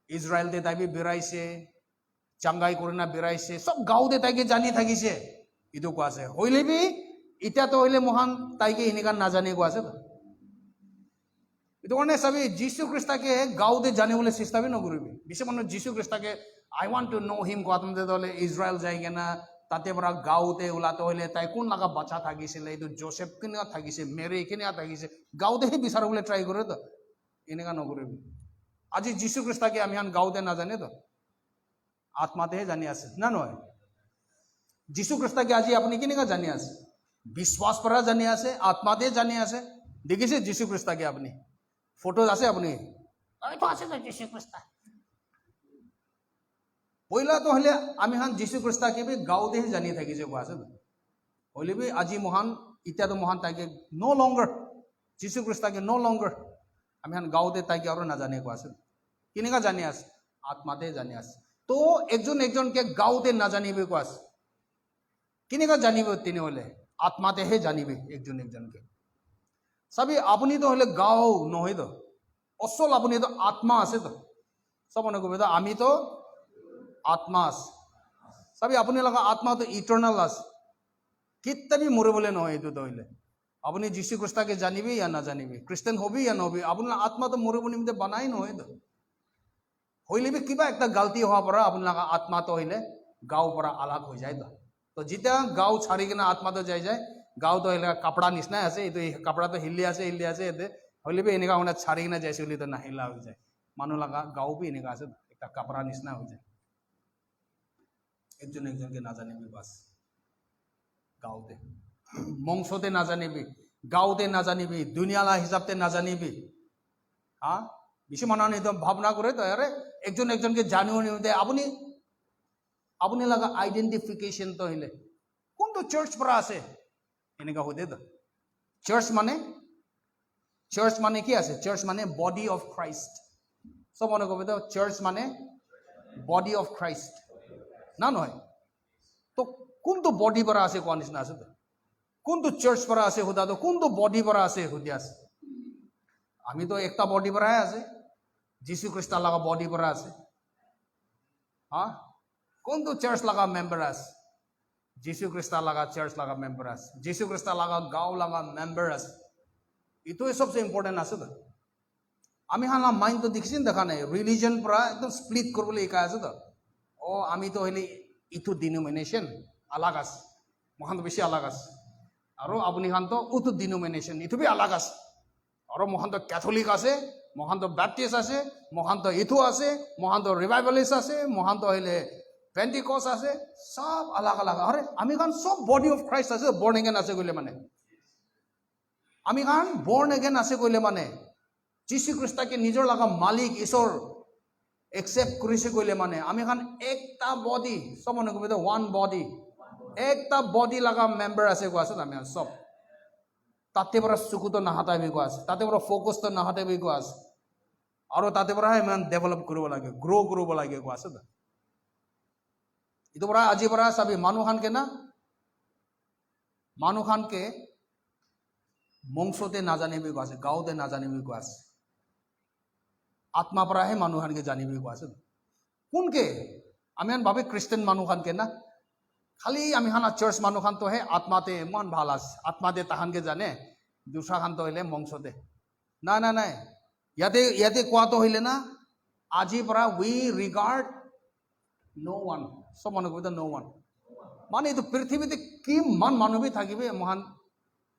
ইজৰাইলতে তাইবি বিৰাইছে চাঙ্গাই কৰে না বেড়াইছে সব গাঁওতে তাইকে জানি থাকিছে ইটো কোৱা আছে হইলে বি ইটা তো হইলে মহান তাইকে এনেকা না জানি কোৱা আছে itu karena sabi Jisu Krista ke gaau de jane bole চেষ্টা भी নকৰিবি বিশেষ মানুহ যিশু খ্ৰীষ্টকে আই ওয়ান্ট টু নো হিম কোৱাম দে দলে ইজৰাইল যায় কেনা তাতে পৰা গাঁওতে ওলাতে হলে তাই কোন লাগা বাচ্চা থাকিছিলে এইটো জোসেফ কেনেকা থাকিছে মেৰী কেনেকা থাকিছে গাঁওতেহে বিচাৰিবলৈ ট্ৰাই কৰে তো এনেকা নকৰিবি আজি যিশু খ্ৰীষ্টকে আমি আন গাঁওতে নাজানে তো আত্মাতেহে জানি আছে না নহয় যিশু খ্ৰীষ্টকে আজি আপুনি কেনেকা জানি আছে বিশ্বাস পৰা জানি আছে আত্মাতে জানি আছে দেখিছে যিশু খ্ৰীষ্টকে আপুনি ফটো আছে আপুনি এইটো আছে তো যিশু খ্ৰীষ্ট পইলা তো হলে আমি হান যিশু খ্ৰীষ্টকে বি গাঁওতেহে জানি থাকিছে কোৱা আছে হলে বি আজি মহান ইতিয়াতো মহান তাকে নো লংগাৰ যিশু খ্ৰীষ্টকে নো লংগাৰ আমি হান গাঁওতে তাকে আৰু নাজানে কোৱা আছে কেনেকা জানি আছে আত্মাতে জানি আছে তো একজন একজনকে গাঁওতে নাজানিবে কোৱা আছে কেনেকা জানিব তিনি হলে আত্মাতেহে জানিবে একজন একজনকে চাবি আপুনি তো হলে গাঁও নহয় তো অচল আপুনি তো আত্মা আছে তো সব মনে করবে তো আমি তো আত্মা আছে চাবি আপুনি লগা আত্মা তো ইটার্নাল আছে কেতিয়াবি মৰিবলৈ নহয় এইটো তো হলে আপুনি যিশু খ্ৰীষ্টকে জানিবি ইয়া নাজানিবি খ্ৰীষ্টান হবি ইয়া নহবি আপোনাৰ আত্মা তো মৰিব নিমিত্তে বনাই নহয় তো হইলে বি কিবা একটা গালতি হোৱাৰ পৰা আপোনাৰ আত্মা তো হইলে গাঁও পৰা আলাগ হৈ যায় তো যেতিয়া গাঁও ছাড়ি কিনে আত্মা তো যাই যায় গাঁও তো হইলে কাপড়া নিচিনাই আছে এইটো কাপড়া তো হিলি আছে এতে হইলে বি এনেকা মানে ছাড়ি কিনে যাইছে বুলি তো নাহিলা হৈ যায় মানুহ লগা গাঁও বি এনেকা আছে একটা কাপড়া নিচিনা হৈ যায় একজন একজনকে নাজানিবি বাস গাঁওতে মংসতে নাজানিবি গাঁওতে নাজানিবি দুনিয়ালা হিসাবতে নাজানিবি হ্যাঁ বেশি মানুষ একদম ভাবনা করে তো আরে একজন একজনকে জানিও নিতে আপনি আপনি লাগা আইডেন্টিফিকেশন তো হইলে কোনটো চার্চ পৰা আছে এনেকা হতে তো চার্চ মানে কি আছে চার্চ মানে বডি অফ ক্রাইস্ট সব মনে করবে তো চার্চ মানে বডি অফ ক্রাইস্ট না নহয় তো কোনটো বডি পৰা আছে কোৱা নিচিনা আছে তো কোনটো চাৰ্চ পৰা আছে হুদা তো কোনটো বডি পৰা আছে হুদি আছে আমি তো একটা বডি পৰাই আছে যিশু খ্ৰিস্ট লাগা বডি পৰা আছে হ্যাঁ কোনটো চার্চ লাগা মেম্বার আছে যিশু খ্রিস্ট লাগা চার্চ লাগা মেম্বার আছে যিশু খ্রিস্ট লাগা গাঁও লাগা মেম্বার আছে এইটোৱে সবচেয়ে ইম্পর্টেন্ট আছে তো আমি হানা মাইন্ড তো দেখিছেন দেখা নাই রিলিজন পৰা একদম স্প্লিট কৰিবলৈ শিকাই আছে তো ও আমি তো হইলে ইটো ডিনোমিনেশন আলাগ আছে মহান বেশি আলাগ আছে আৰু আপুনি খান তো উটো ডিনোমিনেশন ইটো বি আলাগ আছে আৰু মহান তো ক্যাথলিক আছে মহান তো ব্যাপটিস্ট আছে মহান তো ইথু আছে মহান তো রিভাইভালিস্ট আছে মহান তো হইলে পেন্টিকস আছে সব আলাগ আলাগ আরে আমি খান সব বডি অফ ক্রাইস্ট আছে বর্ন এগেন আছে কইলে মানে আমি খান বর্ন এগেন আছে কইলে মানে যিশু খ্ৰীষ্টকে নিজৰ লাগা মালিক ঈশ্বৰ একসেপ্ট কৰিছে কইলে মানে আমি খান একটা বডি সব মনে কৰবে তো ওয়ান বডি একটা বডি লাগা মেম্বাৰ আছে কোৱা আছে আমি সব তাতে পৰা চকুতো নাহাতাবি কোৱা আছে তাতে পৰা ফোকাস তো নাহাতাবি কোৱা আছে আৰু তাতে পৰা ইমান ডেভেলপ কৰিব লাগে গ্ৰো কৰিব লাগে কোৱা আছে ইটো পৰা আজি পৰা চাবি মানুহানকে না মানুহানকে মংসতে নাজানিবি কোৱা আছে গাঁওতে নাজানিবি কোৱা আছে আত্মা পৰাহে মানুহখানকে জানিবি কোৱা আছে কোনকে আমি আন ভাবে খ্ৰীষ্টান মানুহখানকে না খালি আমি খানা চার্চ মানুহখান তো হে আত্মাতে ইমান ভাল আছে আত্মাতে তাহানকে জানে দুসরা খান তো হইলে মংসতে না না নাই ইয়াতে কোৱা তো হইলে না আজি পৰা উই রিগার্ড নো ওয়ান সব মনে করবে নো ওয়ান মানে এইটো পৃথিবীতে কিমান মানুহ বি থাকিবে মহান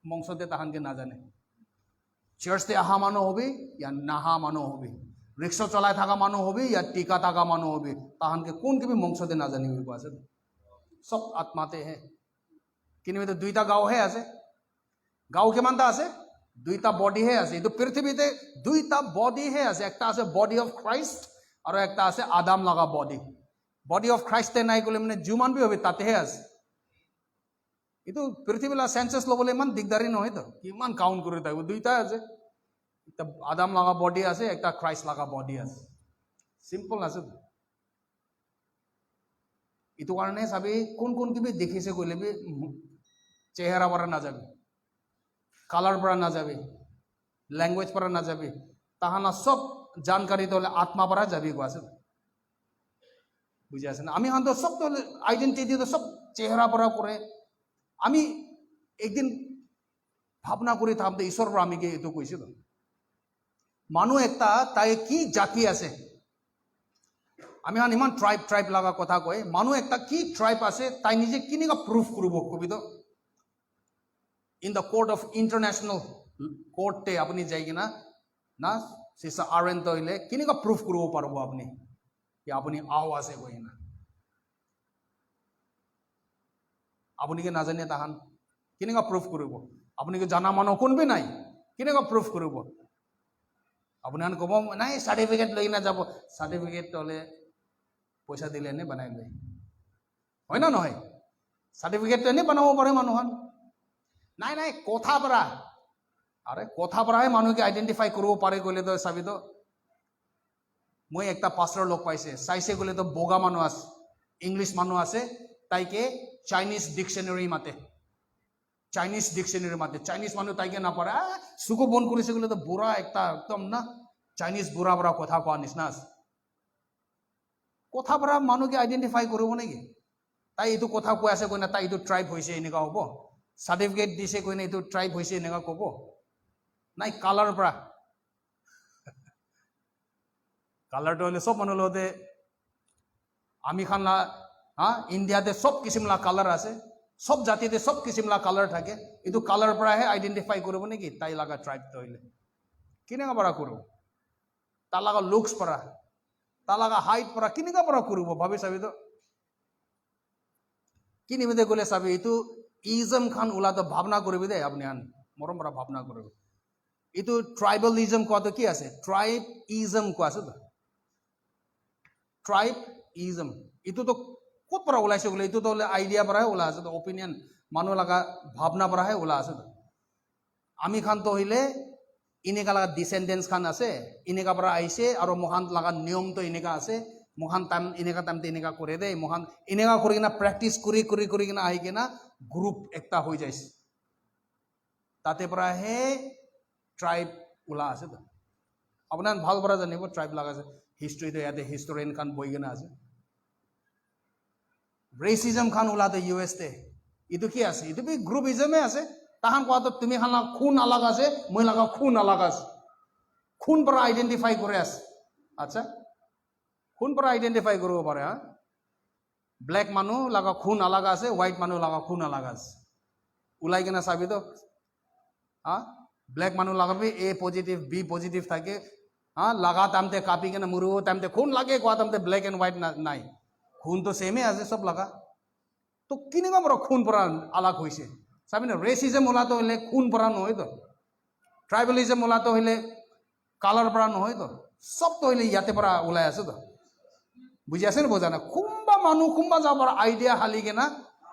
মংসতে তাহানকে নাজানে চার্চতে আহা মানুহ হবি ইয়া নাহা মানুহ হবি রিক্সা চলাই থাকা মানুহ হবি ইয়া টিকা থাকা মানুহ হবি তাহানকে কোন কিবি মংসতে নাজানিবি কোৱা আছে সব আত্মাতে হে কিন্তু দুইটা গাঁও হে আছে গাঁও কিমানটা আছে দুইটা বডি হে আছে এইটো পৃথিবীতে দুইটা বডি হে আছে একটা আছে বডি অফ ক্রাইস্ট আৰু একটা আছে আদাম লাগা বডি অফ ক্ৰাইস্টে নাই কলে মানে যিমান বি হবে তাতেহে আছে এইটো পৃথিৱীলা সেন্সাস লবলৈ ইমান দিগদাৰী নহয় তো কিমান কাউন্ট কৰি থাকিব দুইটা আছে একটা আদাম লাগা বডি আছে একটা ক্রাইস্ট লাগা বডি আছে সিম্পল আছে ইটো কারণে চাবি কোন কোন কিবি দেখিছে কইলে বি চেহারা পৰা নাযাবি কালাৰ পৰা নাযাবি ল্যাঙ্গুয়েজ পৰা নাযাবি তাহানা সব জানকাৰি তো আত্মা পৰা যাবি কোৱা আছে বুঝি আছে না আমি হান সব তো আইডেন্টিটি তো সব চেহারা পৰা কৰে আমি একদিন ভাবনা কৰে থাকতে ঈশ্বৰ পৰা আমি এইটো কৈছিল মানুহ একটা তাই কি জাতি আছে আমি ইমান ট্রাইব লগা কথা কয় মানুহ একটা কি ট্রাইব আছে তাই নিজে কিনেকা প্ৰুফ কৰিব কবিত in the court of international কোৰ্টে আপনি যাই কিনা না সিসা আৰেন তইলে কিনেকা প্ৰুফ কৰিব পাৰিব আপনি কি আপনি আও আছে কই না আপনি কি নাজানে তাহান কিনেকা প্ৰুফ কৰিব আপনি কি জানা মানুহ কোনবি নাই কিনেকা প্ৰুফ কৰিব আপনি কব নাই সার্টিফিকেট লৈ না যাব সার্টিফিকেট তলে পয়সা দিলে এনে বনাই লয় হয় না নহয় সার্টিফিকেট এনে বনাব পাৰে মানুহন নাই নাই কথা পৰা আৰে কথা পৰাহে মানুহকে আইডেন্টিফাই কৰিব পাৰে গলে তো চাবি তো মই একটা পাস্টৰ লগ পাইছে চাইছে গলে তো বগা মানুহ আছে ইংলিশ মানুহ আছে তাইকে চাইনিজ ডিকশনারি মাতে চাইনিজ মানুহ তাইকে নাপারে চুকু বন কৰিছে গলে তো বুঢ়া একটা একদম না চাইনিজ বুঢ়া বুঢ়া কথা কোৱা নিচিনা আছে কথা পৰা মানুহকে আইডেন্টিফাই কৰিব নেকি তাই এইটো কথা কৈ আছে কৈ না তাই এইটো ট্ৰাইব হৈছে এনেকা হ'ব সাৰ্টিফিকেট দিছে কৈ না এইটো ট্ৰাইব হৈছে এনেকা ক'ব নাই কালাৰ পৰা কালাৰটো হলে সব মানুহ লগতে আমি খান ইন্ডিয়াতে সব কিসিমলা কালাৰ আছে সব জাতিতে সব কিসিমলা কালাৰ থাকে এইটো কালাৰ পৰাহে আইডেন্টিফাই কৰিব নেকি তাই লাগা ট্ৰাইব তইলে কিনেকা পৰা কৰিব তাৰ লাগা লুকস পৰা তাৰ লাগা হাইট পৰা কিনেকা পৰা কৰিব ভাবি চাবি তো কি নিমিতে গলে চাবি এইটো ইজম খান ওলাতো ভাবনা কৰিবি দে আপনি আন মৰম পৰা ভাবনা কৰিব এইটো ট্ৰাইবেলিজম কোৱাটো কি আছে ট্ৰাইব ইজম কোৱা আছে তো ট্ৰাইব ইজম এইটো তো ক'ত পৰা ওলাইছে বোলে এইটো তো আইডিয়া পৰাহে ওলা আছে তো অপিনিয়ন মানুহ লগা ভাবনা পৰাহে ওলা আছে তো আমি খান তো হইলে এনেকা লগা ডিসেন্ডেন্স খান আছে এনেকা পৰা আহিছে আৰু মহান লগা নিয়ম তো এনেকা আছে মহান টাইম এনেকা টাইমতে এনেকা কৰে দে মহান এনেকা কৰি কিনা প্ৰেক্টিস কৰি কিনা আহি কিনা গ্ৰুপ একটা হৈ যাইছে তাতে পৰাহে ট্ৰাইব ওলা আছে তো আপোনাৰ ভাল পৰা জানিব ট্রাইব লগা আছে হিস্ট্রিতে ইয়াতে হিস্টোরিয়ান খান বই কিনা আছে রেসিজম খান ওলাতে ইউএসতে এইটো কি আছে এইটো বি গ্রুপিজমে আছে তাহান কোৱাটো তুমি খান খুন আলাগ আছে মই লাগা খুন আলাগ আছে খুন পৰা আইডেন্টিফাই কৰে আছে আচ্ছা খুন পৰা আইডেন্টিফাই কৰিব পাৰে ব্ল্যাক মানুহ লাগা খুন আলাগ আছে হোয়াইট মানুহ লাগা খুন আলাগ আছে ওলাই কিনা চাবি তো ব্ল্যাক মানুহ লাগাবি এ পজিটিভ বি পজিটিভ থাকে লাগা তামতে কাপি কেনা মুরু তামতে খুন লাগে কোয়া তামতে ব্ল্যাক এন্ড হোয়াইট নাই খুন তো সেমে আছে সব লাগা তো কিনেকা পৰা খুন পৰা আলাগ হৈছে চাবি না ৰেসিজম ওলাতো হলে খুন পৰা নহয় তো ট্ৰাইবেলিজম ওলাতো হলে কালাৰ পৰা নহয় তো সব তো হলে ইয়াতে পৰা ওলাই আছে তো বুঝি আছে না বোঝা না কোনবা মানুহ কোনবা যাবার আইডিয়া হালি কেনা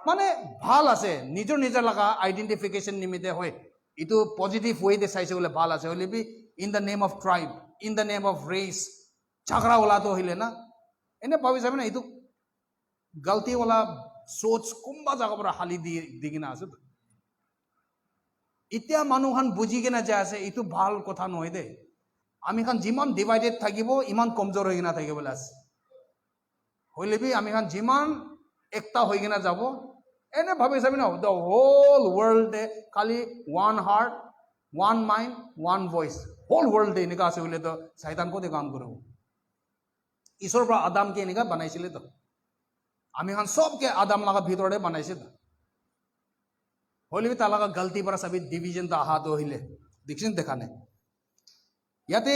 মানে ভাল আছে নিজৰ লাগা আইডেন্টিফিকেশন নিমিত্তে হয় এইটো পজিটিভ ওয়েতে চাইছে বলে ভাল আছে হলে be in the name of tribe in the name of race ঝগড়া ওলাতো হইলে না এনে ভাবি যাবে না এইটো গলতি ওলা সোচ কোনবা জায়গা পৰা হালি দি কিনা আছে এতিয়া মানুহখন বুঝি কিনা যে আছে এইটো ভাল কথা নহয় দে আমি খান যিমান ডিভাইডেড থাকিব ইমান কমজোর হৈ কিনা থাকিবলৈ আছে হইলে বি আমি খান যিমান একটা হৈ কিনা যাব এনে ভাবি চাবি না দ্য হোল ওয়ার্ল্ডে খালি one heart one mind one voice whole ওয়ার্ল্ডে এনেকা আছে বলে তো শয়তান কোতে কাম করব ঈশ্বর পৰা আদামকে এনেকা বানাইছিলে তো আমি খান সবকে আদাম লাগা ভিতৰে বানাইছে তো হইলে বি তাৰ লাগা গলতি পৰা সবই ডিভিজন তো আহা তো হইলে দেখছেন দেখানে ইয়াতে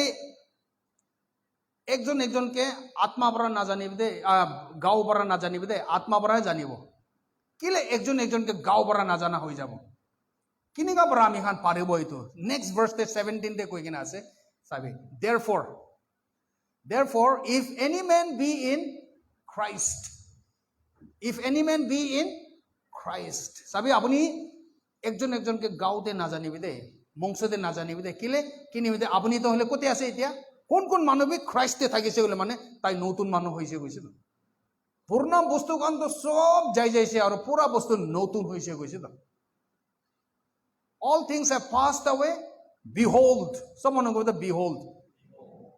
একজনকে আত্মা পৰা নাজানিব দে গাঁও পৰা নাজানিব দে আত্মা পৰাহে জানিব কিলে একজনকে গাঁও পৰা নাজানা হৈ যাব কিনেকা পৰা আমি খান পাৰিব এইটো নেক্সট ভার্সতে 17 তে কৈ কিনা আছে চাবি therefore if any man be in Christ চাবি আপুনি একজনকে গাঁওতে নাজানিবি দে বংশতে নাজানিবি দে কিলে কিনিবি দে আপুনি তো হলে কোতে আছে এতিয়া কোন মানবী খ্রাইস্টে থাকিছে বলে মানে তাই নতুন মানুহ হয়েছে গৈছে তো পুরনা বস্তু কান তো সব যাইছে আর পুরা বস্তু নতুন হয়েছে গৈছে তো all things have passed away behold someone go the behold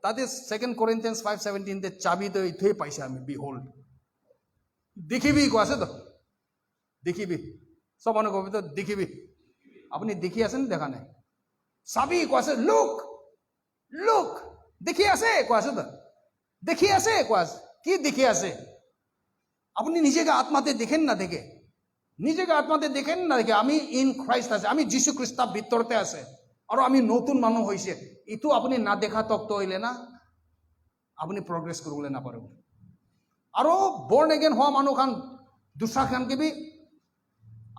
that is 2 Corinthians 5:17 তে চাবি তো এইটোই পাইছে আমি behold দেখিবি কো আছে তো দেখিবি someone go তো দেখিবি আপনি দেখি আছেন দেখা নাই চাবি কো আছে look লুক দেখি আছে কোৱাছে তো দেখি আছে কোৱাছে কি দেখি আছে আপনি নিজেকে আত্মাতে দেখেন না দেখে নিজেকে আত্মাতে দেখেন না দেখে আমি ইন খ্রাইস্ট আছে আমি যীশু খ্রিস্টার ভিতরতে আছে আর আমি নতুন মানুষ হয়েছে ইটো আপনি না দেখা তক্ত হইলে না আপনি প্রগ্রেস করবলে না পারব আর বর্ন এগেন হওয়া মানুষ খান দুসরা খানকে বি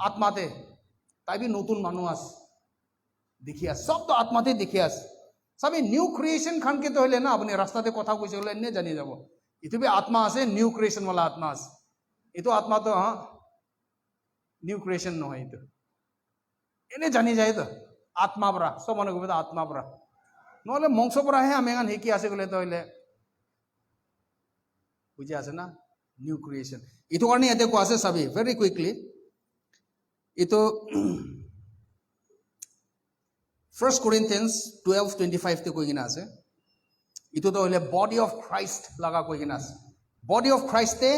আত্মাতে তাই বি নতুন মানুষ আছে দেখি আছে সব তো আত্মাতে দেখি আছে সবই নিউ ক্রিয়েশন খানকে তো হইলে না আপনি রাস্তাতে কথা কইছে হলে এনে জানি যাব ইটো বি আত্মা আছে নিউ ক্রিয়েশন वाला আত্মা আছে এটো আত্মা তো হ্যাঁ নিউ ক্রিয়েশন নহয় এটো এনে জানি যায় তো আত্মা পরা সব মনে করবে আত্মা পরা নহলে মংস পরা হে আমি এখান হেকি আছে গলে তো হইলে বুঝে আছে না নিউ ক্রিয়েশন ইটো কারণে এতে কো আছে সবই ভেরি কুইকলি ইটো 1 Corinthians 12:25 তে কই কিনা আছে ইটো তো হইলে বডি অফ ক্রাইস্ট লাগা কই কিনা আছে বডি অফ ক্রাইস্টে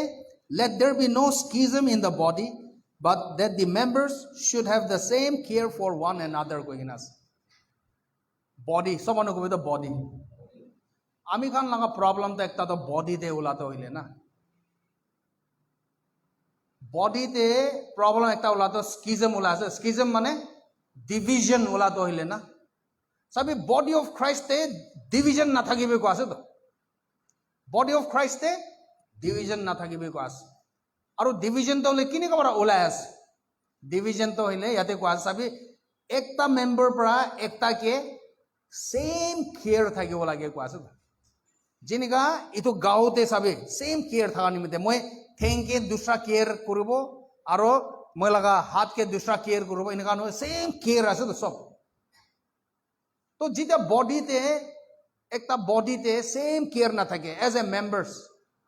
let there be no schism in the body but that the members should have the same care for one another কই কিনা আছে বডি সব মনে করবে তো বডি আমি খান লাগা প্রবলেম তো একটা তো বডিতে উলাতে হইলে না বডিতে প্রবলেম একটা উলাতো স্কিজম উলাছে স্কিজম মানে ডিভিশন উলাতো হইলে না সবই বডি অফ ক্রাইস্টে ডিভিশন না থাকিবে কো আছে তো বডি অফ ক্রাইস্টে ডিভিশন না থাকিবে কো আছে আর ডিভিশন তো হলে কিনে কবার ওলাই আছে ডিভিশন তো হইলে ইয়াতে কো আছে সবই একটা মেম্বার পৰা একটা কে সেম কেয়াৰ থাকিব লাগে কো আছে যেনিকা ইটো গাঁৱতে সবই সেম কেয়ার থাকা নিমিত্তে মই ঠেংকে দুসরা কেয়ার করব আর মই লাগা হাতকে দুসরা কেয়ার করব এনেকা নহয় সেম কেয়ার আছে তো সব তো যেটা বডিতে একটা বডিতে সেম কেয়ার না থাকে as a members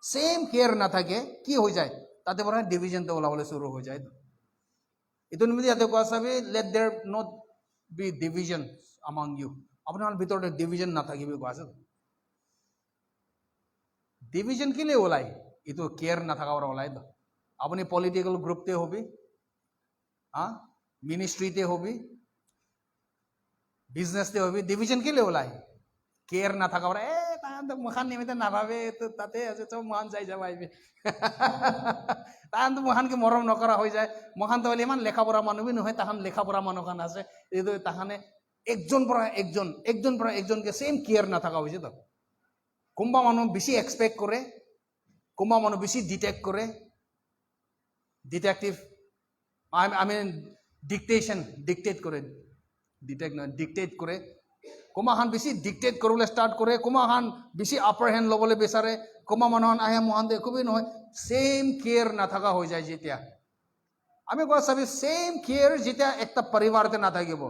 same care না থাকে কি হয়ে যায় তাতে পরে ডিভিশন তো ওলাবলে শুরু হয়ে যায় এতো নিমিত্তে ইয়াতে কোৱা আছে let there not be division among you আপনাৰ ভিতৰে ডিভিশন না থাকিবে কোৱা আছে ডিভিশন কিলে ওলাই ইটো কেয়ার না থাকা ওলাই তো আপনি পলিটিক্যাল গ্রুপতে হবি হ্যাঁ মিনিস্ট্রিতে হবি বিজনেসতে হবি ডিভিশন কিলে ওলাই কেয়ার না থাকা ওরা তাহান তো মুখান নিমিত্তে নাভাবে তো তাতে আছে তো মহান যাই যাব আইবে তাহান তো মহানকে মরম নকরা হয়ে যায় মহান তো হলে ইমান লেখাপড়া মানুষ নহয় তাহান লেখাপড়া মানুষ খান আছে এই তাহানে একজন পৰা একজনকে সেম কেয়ার না থাকা হয়েছে তো কোনবা মানুষ বেশি এক্সপেক্ট করে কোনবা মানুষ বেশি ডিটেক্ট করে ডিটেকটিভ আই মিন ডিক্টেট করে ডিটেক্ট নয় ডিক্টেট করে কোমা খান বেশি ডিক্টেট করবলে স্টার্ট করে কোমা খান বেশি আপার হ্যান্ড লবলে বিচারে কোমা মানুহ আহে মহান দেখবি নহয় সেম কেয়ার না থাকা হয়ে যায় যেতিয়া আমি কোৱা চাবি সেম কেয়ার যেতিয়া একটা পরিবারতে না থাকিব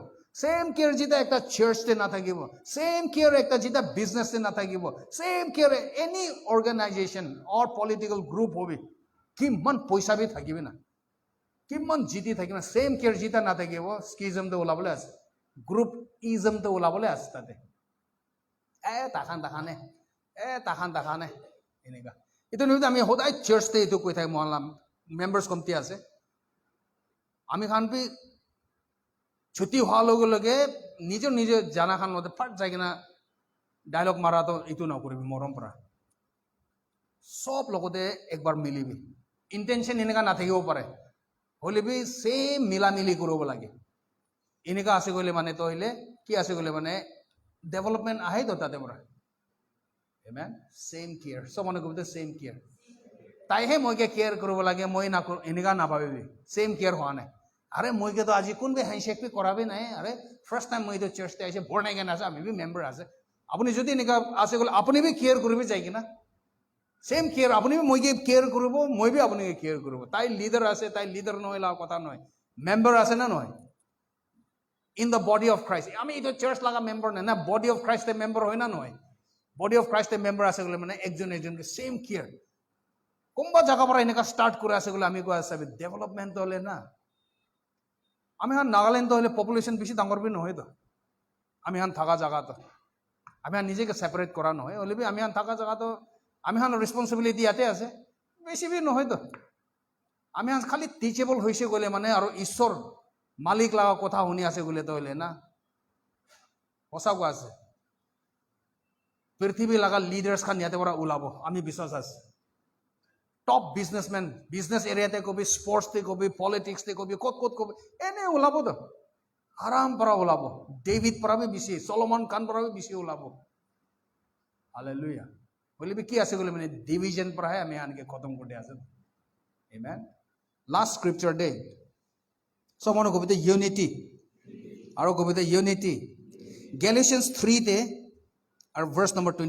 সেম কেয়ার যেতিয়া একটা চার্চতে না থাকিব সেম কেয়ার একটা যেতিয়া বিজনেসতে না থাকিব same care any organization or political group হবে কিমান পয়সা বি থাকিবি না কিমান জিতি থাকিব সেম কেয়ার যেতিয়া না থাকিব স্কিজম তো ওলাবলে আছে গ্রুপ ইজম তো ওলাবলে আছে তাতে তাখানে এনেকা এইটো নিমিত্তে আমি সদায় চার্চতে এইটো কৈ থাকি মহল্লা মেম্বার্স কমিটি আছে আমি খান বি ছুটি হওয়ার লগে লগে নিজের জানা খান মধ্যে ফাট যাই কিনা ডায়লগ মারা তো এইটো নকরিবি মরম পৰা সব লগতে একবাৰ মিলিবি ইন্টেনশন এনেকা না থাকিব পাৰে হলে বি সেম মিলামিলি করব লাগে এনেকা আছে গলে মানে তো হইলে কি আছে গলে মানে ডেভেলপমেন্ট আহে তো তাতে পৰা আমেন সেম কেয়ার সব মনে করতে সেম কেয়ার তাইহে মইকে কেয়ার করব লাগে মই না এনেকা না ভাবিবি সেম কেয়ার হওয়া নাই আরে মইকে তো আজি কোন বি হ্যান্ডশেক বি কৰাবি নাই আরে ফার্স্ট টাইম মই তো চার্চতে আইছে বর্ন এগেন আছে আমি বি মেম্বার আছে আপনি যদি এনেকা আছে গলে আপনি বি কেয়ার করবি যাই কিনা সেম কেয়ার আপনি মইকে কেয়ার করব মই বি আপনাকে কেয়ার করব তাই লিডার আছে তাই লিডার নহলে কথা নয় মেম্বার আছে না নয় in the body of Christ আমি এটা চার্চ লাগা মেম্বার না বডি অফ ক্রাইস্টে মেম্বার হয় না নয় বডি অফ ক্রাইস্টে মেম্বার আছে গলে মানে একজনকে সেম কেয়ার কোনবা জায়গা পৰা এনেকা স্টাৰ্ট কৰে আছে গলে আমি কোৱা আছে ডেভেলপমেন্ট হলে না আমি হান নাগাল্যান্ড হলে পপুলেশন বেশি ডাঙর বি নহয় তো আমি হান থাকা জায়গা তো আমি হান নিজেকে সেপারেট করা নহয় হলে বি আমি হান থাকা জায়গা তো আমি হান রেসপন্সিবিলিটি ইয়াতে আছে বেশি বি নহয় তো আমি হান খালি টিচেবল হয়েছে গলে মানে আর ঈশ্বর মালিক লাগা কথা শুনি আছে গলে তো হলে না সঁচা কোৱা আছে পৃথিৱী লগা লিডাৰ্ছ খান ইয়াতে পৰা ওলাব আমি বিশ্বাস আছে টপ বিজনেছমেন বিজনেছ এৰিয়াতে কবি স্পৰ্টছতে কবি পলিটিক্সতে কবি ক'ত ক'ত কবি এনে ওলাব তো আৰাম পৰা ওলাব ডেভিড পৰা বেছি চলমান খান পৰা বেছি ওলাব হালেলুয়া বলিবি কি আছে বলে মানে ডিভিজন পৰাহে আমি আনকে খতম কৰি আছে আমেন লাষ্ট স্ক্ৰিপচাৰ দে সমানো কবিতা ইউনিটি আৰু কবিতা ইউনিটি গেলাটিয়ান্স 3 তে আৰু ভাৰ্স নম্বৰ 26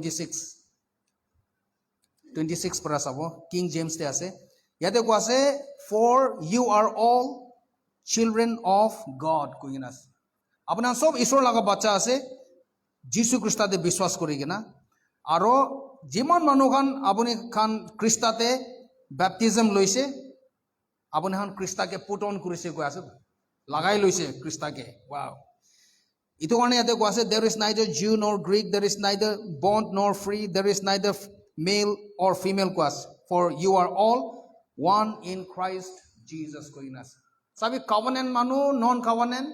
পৰা চাব কিং জেমছ তে আছে ইয়াতে কোৱা আছে for you are all children of God কইনা আছে আপোনাৰ সব ঈশ্বৰ লগা বাচ্চা আছে যীশু খ্ৰীষ্টতে বিশ্বাস কৰি কিনা আৰু যিমান মানুহ খান আপুনি খান খ্ৰীষ্টতে বেপ্টিজম লৈছে আপুনি খান খ্ৰীষ্টকে পুট অন কৰিছে কৈ আছে লাগাই লৈছে খ্ৰীষ্টকে ওয়াও ইটো কাৰণে ইয়াতে কোৱা আছে there is neither Jew nor Greek there is neither bond nor free there is neither male or female কোৱা আছে for you are all one in Christ Jesus কইনা আছে চাবি কভেনেন্ট মানুহ নন কভেনেন্ট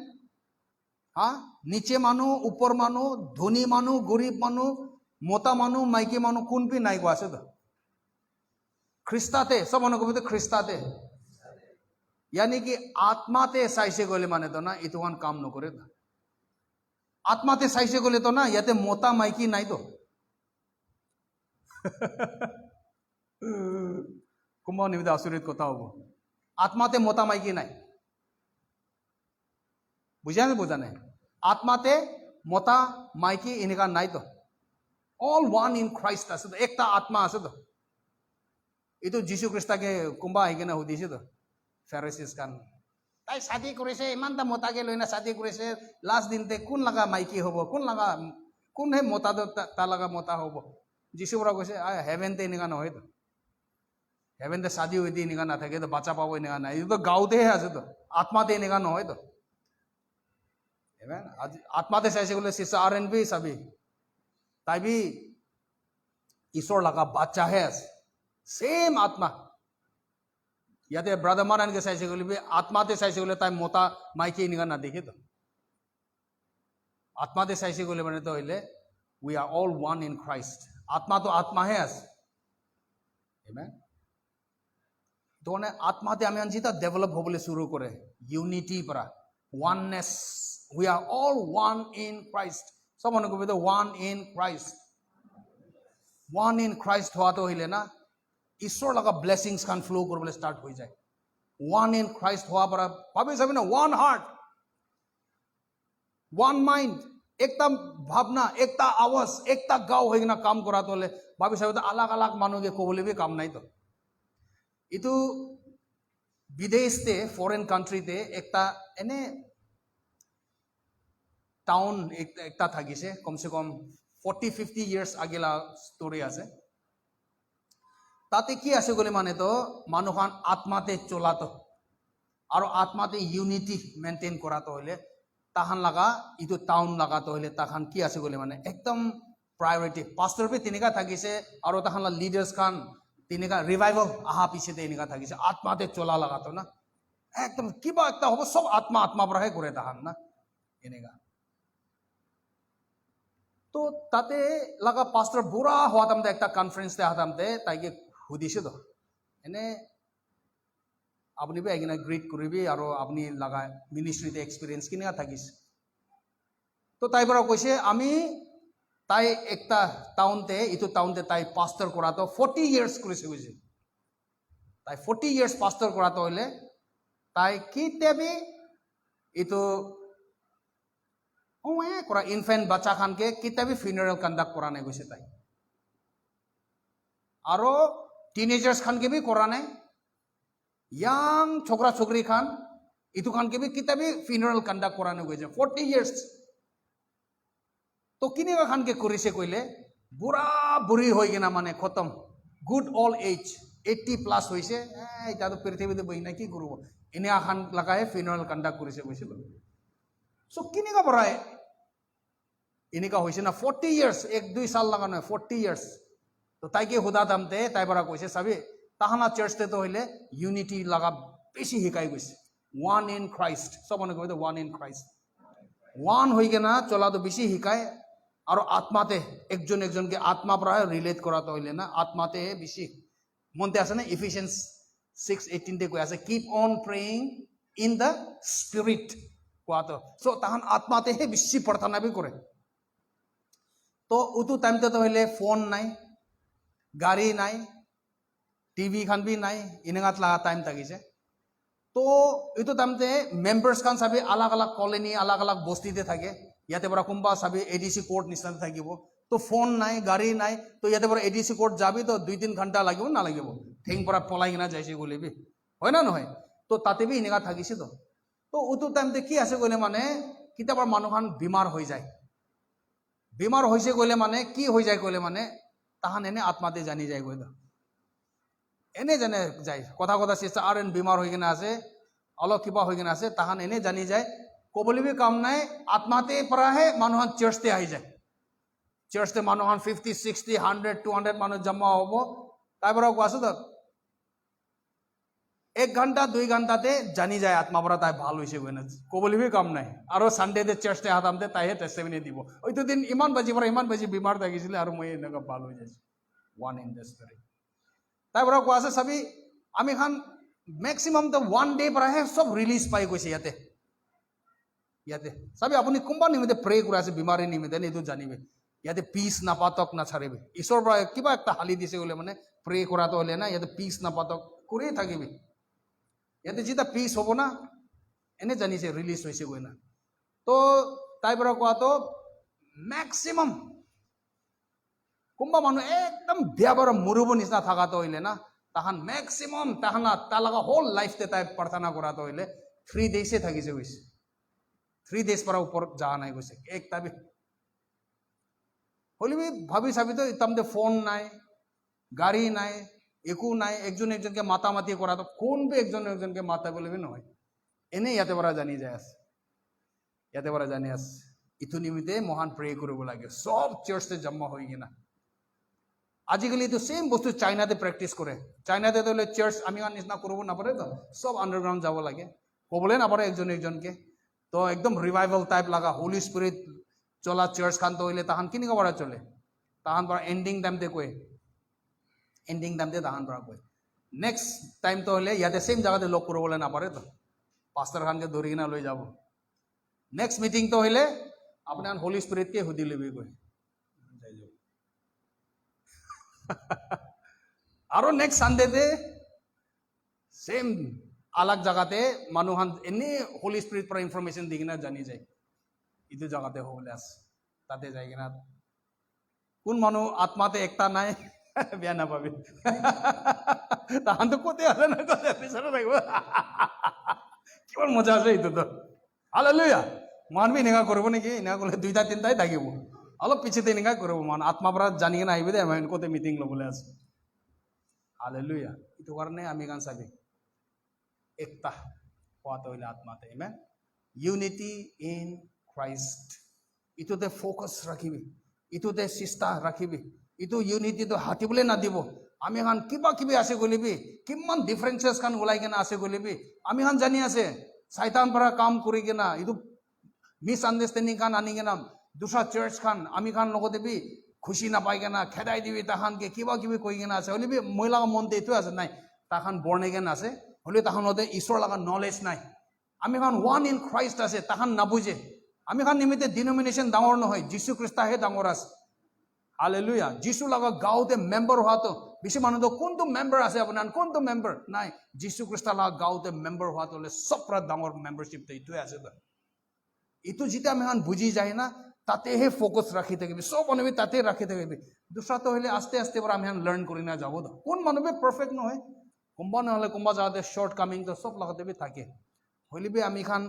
হা নিচে মানুহ ওপৰ মানুহ ধনী মানুহ গৰীব মানুহ মোটা মানুহ মাইকী মানুহ কোনপি নাই কোৱা আছে তো খ্ৰীষ্টাতে সব মানুহ কবি খ্ৰীষ্টাতে यानी कि आत्माते साइसे गले माने तो ना इतुवान काम न करे आत्माते साइसे गले तो ना याते मोता माइकी नहीं तो कुंभा निमित्त आसुरित कोता होगो आत्माते मोता माइकी नहीं बुझा नहीं आत्माते मोता माइकी इनका नहीं तो ऑल वन इन क्राइस्ट आसे तो एकता आत्मा आसे तो इतो जीशु ख्रिस्ट के कुंभा आइके ना होदी तो ফেৰিছিছ খান তাই শাদি কৰিছে ইমানটা মোটাকে লৈ না শাদি কৰিছে লাষ্ট দিনতে কোন লগা মাইকী হ'ব কোন হে মোটা তা লগা মোটা হ'ব যিশু পৰা কৈছে হেভেনতে এনেকা নহয় তো হেভেনতে শাদি হৈ দিয়ে এনেকা নাথাকে তো বাচ্চা পাব এনেকা নাই এইটো গাঁৱতেহে আছে তো আত্মাতে এনেকা নহয় তো আত্মাতে চাইছে বোলে চিষ্টাৰ আৰ এন বি চাবি তাই বি ঈশ্বৰ লগা বাচ্চাহে আছে সেম আত্মা याते ब्रदर मारन के साइसे गले भी आत्माते साइसे गले ताई मोता माइकी निगा ना देखे तो आत्माते साइसे गले बने तो इले we are all one in Christ आत्मा तो आत्मा है आस आमेन तो ने आत्माते आमी अंजिता डेवलप होबले शुरू करे यूनिटी परा oneness we are all one in Christ सब मन को भी तो वन इन क्राइस्ट हुआ तो हिले ना ঈশ্বৰ লগা ব্লেছিংছ খান ফ্লো কৰিবলৈ ষ্টাৰ্ট হৈ যায় ওৱান ইন খ্ৰাইষ্ট হোৱাৰ পৰা ভাবি চাবি না ওৱান হাৰ্ট ওৱান মাইণ্ড একটা ভাৱনা একটা আৱাজ একটা গাঁও হৈ কিনা কাম কৰাটো হ'লে ভাবি চাবি আলাগ আলাগ মানুহকে ক'বলৈ বি কাম নাই তো এইটো বিদেশতে ফৰেন কাণ্ট্ৰিতে একটা এনে টাউন একটা থাকিছে কমচে কম 40-50 ইয়াৰ্ছ আগেলা ষ্টৰি আছে তাতে কি আছে গলে মানে তো মানুহান আত্মাতে চলাতো আর আত্মাতে ইউনিটি মেইনটেইন কৰাটো হলে তাহান লাগা ইটো টাউন লাগাতো হলে তাহান কি আছে গলে মানে একদম প্ৰায়োৰিটি পাস্টৰ পে তিনিকা থাকিছে আৰু তাহান লিডাৰ্স খান তিনিকা ৰিভাইভাল আহা পিছতে এনেকা থাকিছে আত্মাতে চলা লাগাতো না একদম কিবা একটা হ'ব সব আত্মা পৰাহে কৰে তাহান না এনেকা তো তাতে লাগা পাস্টৰ বুঢ়া হোৱাতামতে একটা কনফাৰেন্সতে আহাতামতে তাইকে সুধিছে তো এনে আপুনি বি আইকিনা গ্ৰীট কৰিবি আৰু আপুনি লগা মিনিষ্ট্ৰিতে এক্সপিৰিয়েঞ্চ কেনেকা থাকিছে তো তাই পৰা কৈছে আমি তাই একটা টাউনতে ইটো টাউনতে তাই পাস্টৰ কৰাটো 40 ইয়াৰ্ছ কৰিছে কৈছে তাই 40 ইয়াৰ্ছ পাস্টৰ কৰাটো হলে তাই কিতেবি ইটো কৰা ইনফেন্ট বাচ্চা খানকে কিতেবি ফিউনাৰেল কণ্ডাক্ট কৰা নাই কৈছে তাই আৰু টিনেজার্স खान के भी करा नहीं यंग छोकरा छोकरी खान इतु खान के भी कितना भी फ्यूनरल कंडक्ट कराने हुए 40 इयर्स तो किने का खान के कोरी से कोइले बुरा बुरी होई गना माने खत्म गुड ओल्ड एज 80 प्लस होई से इता तो पृथ्वी दे बहिना की गुरु इने खान लगाए फ्यूनरल कंडक्ट कोरी से कोइसे सो किने का बराए इने का होइसे ना 40 इयर्स 1-2 साल लगा ना 40 इयर्स तो ताई के हुदा दामते ताई बरा कैसे सभी ताहाना चर्च ते तो हिले यूनिटी लगा बेसी हिकाई गई वन इन क्राइस्ट सब मन कहते वन इन क्राइस्ट वन हो ना चला तो बेसी हिकाय আৰু আত্মাতে একজনকে আত্মা পৰা ৰিলেট কৰাটো হইলে না আত্মাতে বেছি মনতে আছে না ইফিচিয়েন্স 6:18 তে কৈ আছে keep on praying in the spirit কোৱাটো সো তাহান আত্মাতেহে বেছি প্ৰাৰ্থনা বি কৰে তো উতু টাইমতে তো হইলে ফোন নাই গাড়ী নাই টিভি খান বি নাই ইনেগাত লাগা টাইম থাকিছে তো এইটো টাইমতে মেম্বাৰ্স খান চাবি আলাগ আলাগ কলনি আলাগ আলাগ বস্তিতে থাকে ইয়াতে পৰা কোনবা চাবি এডিসি কোৰ্ট নিচিনা থাকিব তো ফোন নাই গাড়ী নাই তো ইয়াতে পৰা এডিসি কোৰ্ট যাবি তো 2-3 ঘণ্টা লাগিব না লাগিব ঠেং পৰা পলাই কিনা যাইছে গলিবি হয় না নহয় তো তাতে বি ইনেগা থাকিছে তো উতু টাইমতে কি আছে কইলে মানে কিতাবৰ মানুহখান বিমাৰ হৈ যায় বিমাৰ হৈছে কইলে মানে কি হৈ যায় কইলে মানে তাহান এনে আত্মাতে জানি যায় কইলে এনে জানে যায় কথা কথা সিস্টার আর এন বিমার হয়ে কিনা আছে অলপ কিবা হয়ে কিনা আছে তাহান এনে জানি যায় কবলি বি কাম নাই আত্মাতে পৰাহে মানুহন চাৰ্চতে আহি যায় চাৰ্চতে মানুহন 50 60 100 200 মানুহ জমা হ'ব তাই পৰা কোৱাছো তো 1 ঘণ্টা 2 ঘণ্টাতে জানি যায় আত্মা পৰা তাই ভাল হৈছে গৈ না কবলি বি কাম নাই আৰু সানডে দে চাৰ্চতে হাতামতে তাইহে টেষ্টিমনি দিব ওইটো দিন ইমান বাজি পৰা ইমান বাজি বিমাৰ থাকিছিলে আৰু মই এনেকা ভাল হৈ যাইছো ওয়ান ইন দ্য স্পিৰিট তাই পৰা কোৱা আছে চাবি আমি খান ম্যাক্সিমাম তো 1 ডে পৰা হে সব ৰিলিজ পাই গৈছে ইয়াতে চাবি আপুনি কোনবা নিমিতে প্ৰে কৰা আছে বিমাৰী নিমিতে এইটো জানিবে ইয়াতে পিস নাপাতক না ছাড়িবে ঈশ্বৰ পৰা কিবা একটা হালি দিছে বলে মানে প্ৰে কৰাটো হলে না ইয়াতে পিস নাপাতক কৰি থাকিবি ইয়াতে যেটা পিস হ'ব না এনে জানিছে ৰিলিজ হৈছে গৈ না তো তাই পৰা কোৱাটো ম্যাক্সিমাম কোনবা মানুহ একদম বিয়া বাৰ মুৰুব নিচিনা থাকাটো হইলে না তাহান ম্যাক্সিমাম তাহানা তালাগা হোল লাইফতে তাই প্ৰাৰ্থনা কৰাটো হইলে 3 ডেজে থাকিছে গৈছে 3 ডেজ পৰা ওপৰ যা নাই গৈছে একটা বি হলিবি ভাবি চাবি তো তামতে ফোন নাই গাড়ী নাই একো নাই একজনকে মাতামাতি কৰাটো কোন বি একজনকে মাতা বলিবি নহয় এনে ইয়াতে পৰা জানি যায় আছে ইয়াতে পৰা জানি আছে ইটো নিমিতে মহান প্ৰে কৰিব লাগে সব চাৰ্চতে জমা হৈ কিনা আজিকালি তো সেম বস্তু চাইনাতে প্ৰেক্টিস কৰে চাইনাতে তো চার্চ আমি নিচিনা করব না পারে তো সব আন্ডারগ্রাউন্ড যাব লাগে কবলে না পারে একজনকে তো একদম রিভাইভাল টাইপ লাগা হোলি স্পিরিট চলা চার্চ খান তো হইলে তাহান কিনি করা চলে তাহান পর এন্ডিং টাইমতে কয় এন্ডিং টাইমতে তাহান পর কয় নেক্সট টাইম তো হলে ইয়াতে সেম জায়গাতে লগ করবলে না পারে তো পাস্টার খানকে ধরি কিনা লৈ যাব নেক্সট মিটিং তো হইলে আপনার হোলি স্পিরিটকে হুদি লবি কয় আৰু নেক্সট সানডেতে সেম আলাগ জায়গাতে মানুহান এনে হোলি স্পিৰিট পৰা ইনফরমেশন দি কিনা জানি যায় ইটো জায়গাতে হবলে আছে তাতে যাই কিনা কোন মানুহ আত্মাতে একটা নাই বেয়া নাপাবি তাহান তো কোতে আছে না কোতে পিছনে থাকিব কিমান মজা আছে এইটো তো হালেলুয়া মানবি এনেকা কৰিব নেকি এনেকা কৰিলে 2টা 3টাই থাকিব অলপ পিছতে এনেকা কৰিব মান আত্মা পৰা জানি কিনা আহিবি দে আমি কোতে মিটিং ল'বলৈ আছে হালেলুয়া ইটো কাৰণে আমি গান চাবি একটা হোৱাটো হইলে আত্মাতে আমেন ইউনিটি ইন ক্ৰাইস্ট ইটোতে ফোকাস ৰাখিবি ইটোতে চেষ্টা ৰাখিবি ইটো ইউনিটি তো হাতিবলে না দিব আমি খান কিবা কিবি আছে গলিবি কিমান ডিফারেন্সেস খান ওলাই কিনা আছে গলিবি আমি খান জানি আছে শয়তান পৰা কাম কৰি কিনা ইটো মিস আন্ডারস্ট্যান্ডিং খান আনি কিনা দুসরা চার্চ খান আমি খান লগতে বি খুশি না পাই কিনা খেদাই দিবি তাহানকে কিবা কিবি কৈ কিনা আছে হলিবি মহিলা মনতে এইটো আছে নাই তাহান বর্ন এগেন আছে হলে তাহানতে ঈশ্বর লাগা নলেজ নাই আমি খান ওয়ান ইন ক্রাইস্ট আছে তাহান নাবুজে আমি খান নিমিত্তে ডিনোমিনেশন ডাঙৰ নহয় যীশু খ্ৰীষ্টহে ডাঙৰ আছে হালেলুয়া যীশু লাগা গাঁৱতে মেম্বাৰ হোৱাটো বেছি মানুহ তো কোনটো মেম্বাৰ আছে আপোনাৰ কোনটো মেম্বাৰ নাই যীশু খ্ৰীষ্ট লাগা গাঁৱতে মেম্বাৰ হোৱাটো হলে সবৰা ডাঙৰ মেম্বাৰশ্বিপ এইটোৱে আছে তো ইটো যেতিয়া আমি খান বুজি যায় না তাতেহে ফোকাস রাখি থাকিবি সব মানুহ তাতে রাখি থাকিবি দুসরাটো হলে আস্তে আস্তে পৰা আমি লাৰ্ন কৰি না যাব তো কোন মানুহে পারফেক্ট নহয় কোনবা নহলে কোনবা জায়গাতে শর্ট কামিং তো সব লাগাতে বি থাকে হলিবি আমি খান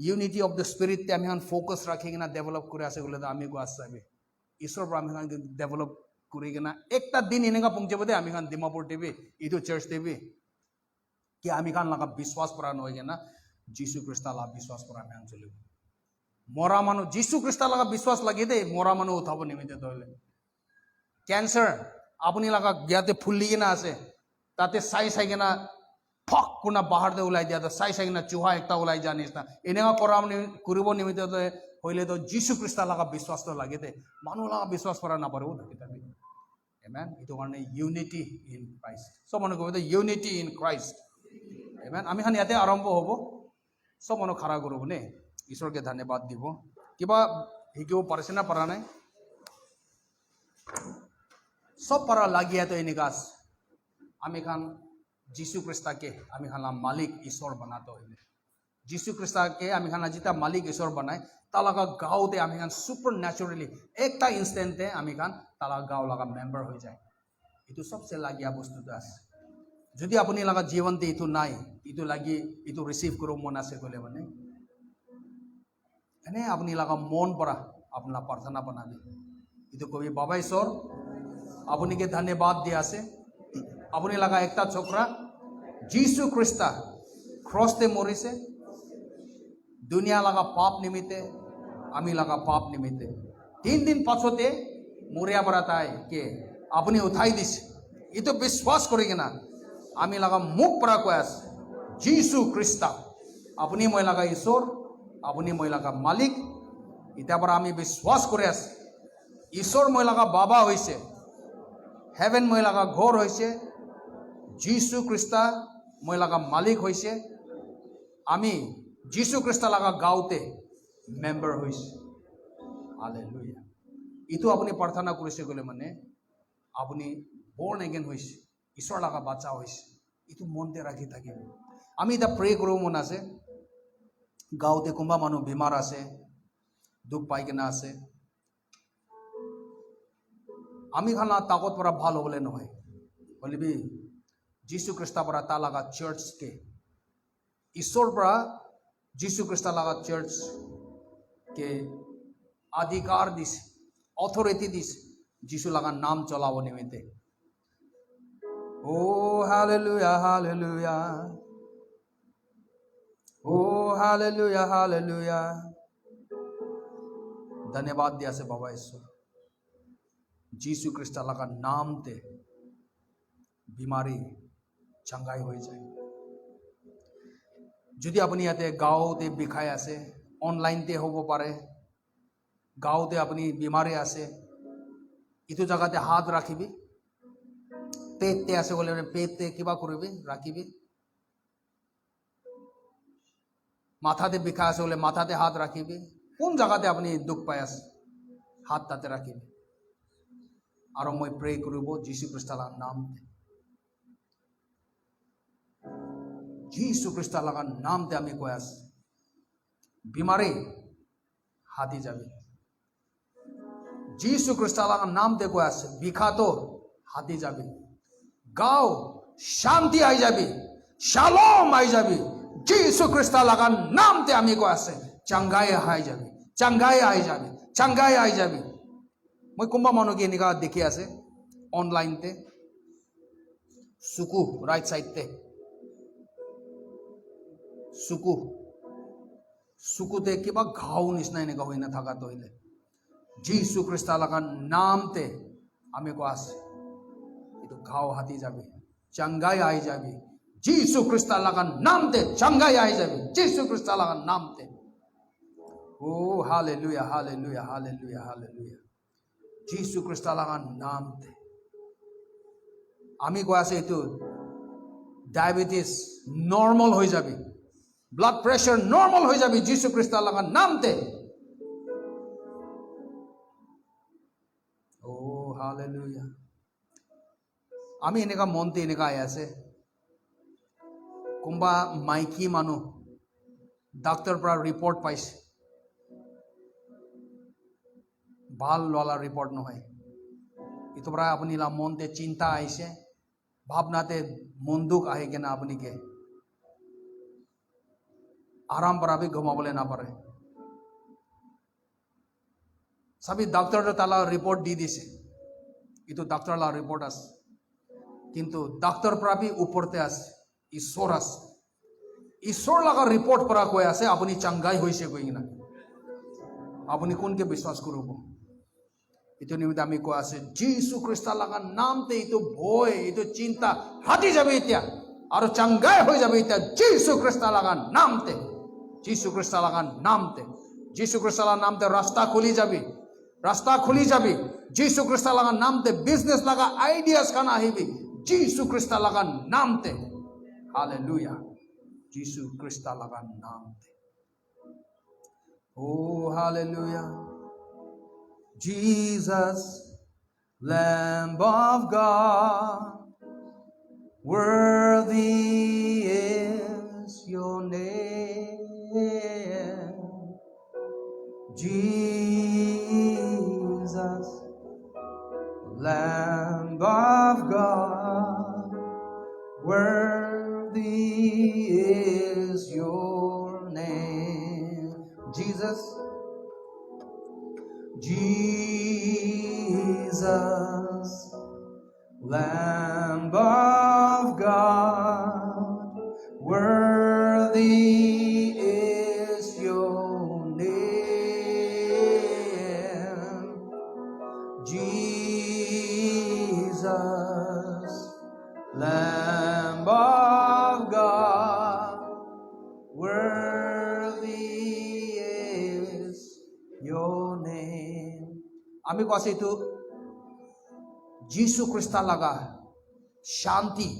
ইউনিটি অফ দ্য স্পিরিট আমি খান ফোকাস রাখি কিনা ডেভেলপ করে আছে বলে আমি গো আসবে ঈশ্বর পৰা আমি খান ডেভেলপ কৰি কিনা একটা দিন এনেকা পৌঁছাব দে আমি খান ডিমাপুৰ টিভি ইটো চাৰ্চ টিভি কি আমি খান লাগা বিশ্বাস পৰা নহয় কিনা যীশু খ্ৰীষ্ট লাগা বিশ্বাস পৰা আমি চলিব মরা মানুষ যীশু খ্রিস্ট লাগা বিশ্বাস লাগিয়ে দে মরা মানুষ উঠাব নিমিত্তে তাহলে ক্যান্সার আপনি লাগা ইয়াতে ফুলি কিনা আছে তাতে চাই চাই কিনা ফক কোনা বাহারতে ওলাই দিয়া চাই চাই কিনা চুহা একটা ওলাই জানিস না এনেকা করা কৰিব নিমিত্তে হইলে তো যীশু খ্রিস্ট লাগা বিশ্বাস তো লাগে দে মানুহ লাগা বিশ্বাস করা না পারে কিতাবে আমেন ইটো কাৰণে ইউনিটি ইন ক্ৰাইষ্ট সব মানুহ কব ইউনিটি ইন ক্ৰাইষ্ট আমেন আমি খান ইয়াতে আৰম্ভ হ'ব সব মানুহ খাৰা কৰিব নে ঈশ্বৰকে ধন্যবাদ দিব কিবা শিকিব পাৰিছে না পৰা নাই সব পাৰা লাগিয়া তো এনেকা আমি খান যীশু খ্ৰীষ্টকে আমি খান মালিক ঈশ্বৰ বনাতো হইলে যীশু খ্ৰীষ্টকে আমি খান যেতিয়া মালিক ঈশ্বৰ বনাই তালাকা গাঁওতে আমি খান সুপাৰ ন্যাচুৰেলি একটা ইনষ্টেণ্টে আমি খান তালাকা গাঁও লগা মেম্বাৰ হৈ যায় এইটো সবচে লাগিয়া বস্তুটো আছে যদি আপুনি লগা জীৱনতে এইটো নাই এইটো লাগি এইটো ৰিচিভ কৰিব মন আছে ক'লে মানে এনে আপুনি লগা মন পৰা আপোনাৰ প্ৰাৰ্থনা বনাবি এইটো কবি বাবা ঈশ্বৰ আপুনিকে ধন্যবাদ দিয়া আছে আপুনি লগা একটা ছোকৰা যীশু খ্ৰীষ্ট ক্ৰছতে মৰিছে দুনিয়া লগা পাপ নিমিত্তে আমি লগা পাপ নিমিত্তে 3 দিন পাছতে মৰিয়া পৰা তাই কে আপুনি উঠাই দিছে এইটো বিশ্বাস কৰি কিনা আমি লগা মুখ পৰা কৈ আছে যীশু খ্ৰীষ্ট আপুনি মই লগা ঈশ্বৰ আপুনি মই লগা মালিক এতিয়া পৰা আমি বিশ্বাস কৰি আছে ঈশ্বৰ মই লগা বাবা হৈছে হেভেন মই লগা ঘৰ হৈছে যীশু খ্ৰীষ্ট মই লগা মালিক হৈছে আমি যীশু খ্ৰীষ্ট লগা গাঁওতে মেম্বাৰ হৈছে হালেলুয়া ইটো আপুনি প্ৰাৰ্থনা কৰিছে গ'লে মানে আপুনি বৰ্ন এগেইন হৈছে ঈশ্বৰ লগা বাচ্চা হৈছে ইটো মনতে ৰাখি থাকিব আমি এতিয়া প্ৰে কৰিব মন আছে গাঁওতে কোনোবা মানুহ বেমাৰ আছে দুখ পাই কিনা আছে আমি খানা তাকত পৰা ভাল হ'বলৈ নহয় বলিবি যীশু খ্ৰীষ্ট পৰা তা লগা চাৰ্চকে ঈশ্বৰ পৰা যীশু খ্ৰীষ্ট লগা চাৰ্চ কে अधिकार दिस ऑथोरिटी दिस जीसु लगा नाम चलावो निमित्ते ओ हालेलुया हालेलुया ओ हालेलुया हालेलुया धन्यवाद दिया से बाबा ईश्वर जीसु ख्रीष्ट लगा नाम ते बीमारी चंगाई हो जाए যদি আপুনি ইয়াতে গাঁওতে বিষাই আছে অনলাইনতে হ'ব পাৰে গাঁওতে আপুনি বিমাৰে আছে ইটো জায়গাতে হাত ৰাখিবি পেটতে আছে বলে পেটতে কিবা কৰিবি ৰাখিবি মাথাতে বিষাই আছে বলে মাথাতে হাত ৰাখিবি কোন জায়গাতে আপুনি দুখ পাই আছে হাত তাতে ৰাখিবি আৰু মই প্ৰে কৰিব যীশু খ্ৰীষ্টৰ নামতে যীশু খ্ৰীষ্টৰ নামতে আমি কৈ আছো বিমাৰী হাতি যাবি যীশু খ্ৰীষ্টৰ নামতে কৈ আছে বিষাতো হাতি যাবি গাঁও শান্তি আহি যাবি শালোম আহি যাবি যীশু খ্ৰীষ্টৰ নামতে আমি কৈ আছে চাংগাই আহি যাবি চাংগাই আহি যাবি চাংগাই আহি যাবি মই কোনোবা মানুহকে এনেকা দেখি আছে অনলাইনতে চুকু ৰাইট সাইডতে চুকু চুকুতে কিবা ঘাও নিচিনা এনেকা হৈ নাথাকাতো হইলে যীশু খ্ৰীষ্টৰ নামতে আমি কৈ আছে এইটো ঘাও হাতি যাবি চাংগাই আহি যাবি যীশু খ্ৰীষ্টৰ নামতে চাংগাই আহি যাবি যীশু খ্ৰীষ্টৰ নামতে ও হালেলুয়া হালেলুয়া হালেলুয়া হালেলুয়া যীশু খ্ৰীষ্টৰ নামতে আমি কৈ আছে এইটো ডায়াবেটিস নৰ্মাল হৈ যাবি ব্লাড প্ৰেশাৰ নৰ্মাল হৈ যাবি যীশু খ্ৰীষ্টৰ নামতে ও হালেলুয়া আমি এনেকা মনতে এনেকা আহি আছে কোনোবা মাইকী মানুহ ডাক্তৰ পৰা ৰিপৰ্ট পাইছে ভাল ললা ৰিপৰ্ট নহয় ইটো পৰা আপুনি মনতে চিন্তা আহিছে ভাবনাতে মন দুখ আহি কেনে আপুনিকে आराम पर भी घुमाबले ना पारे सभी डॉक्टर ताला रिपोर्ट दी दिसे इतो डॉक्टर ला रिपोर्ट आस किंतु डॉक्टर पर भी ऊपरते आस ईश्वर लगा रिपोर्ट पर कोई आसे अपनी चंगाई होइसे कोई ना अपनी कोन के विश्वास करूब इतो निमित्त आमी को आसे যীশু খ্ৰীষ্ট लगा नाम ते इतो भय इतो चिंता हाती जाबे इत्या और चंगाई हो जाबे इत्या যীশু খ্ৰীষ্ট लगा नाम ते যীশু খ্ৰীষ্টৰ নামতে যীশু খ্ৰীষ্টৰ নামতে ৰাস্তা খুলি যাবি, ৰাস্তা খুলি যাবি। যীশু খ্ৰীষ্টৰ নামতে বিজনেছ লগা আইডিয়াছ খান আহিবি, যীশু খ্ৰীষ্টৰ নামতে। হালেলুয়া, যীশু খ্ৰীষ্টৰ নামতে। Oh, hallelujah. Jesus, Lamb of God, worthy is your name. Jesus, Lamb of God, worthy is your name. Jesus, Jesus, Lamb of God, worthy is your name. Jesus, Lamb of God, worthy is your name. আমি কৈছো এইটো যীশু খ্ৰীষ্টৰ লগা শান্তি,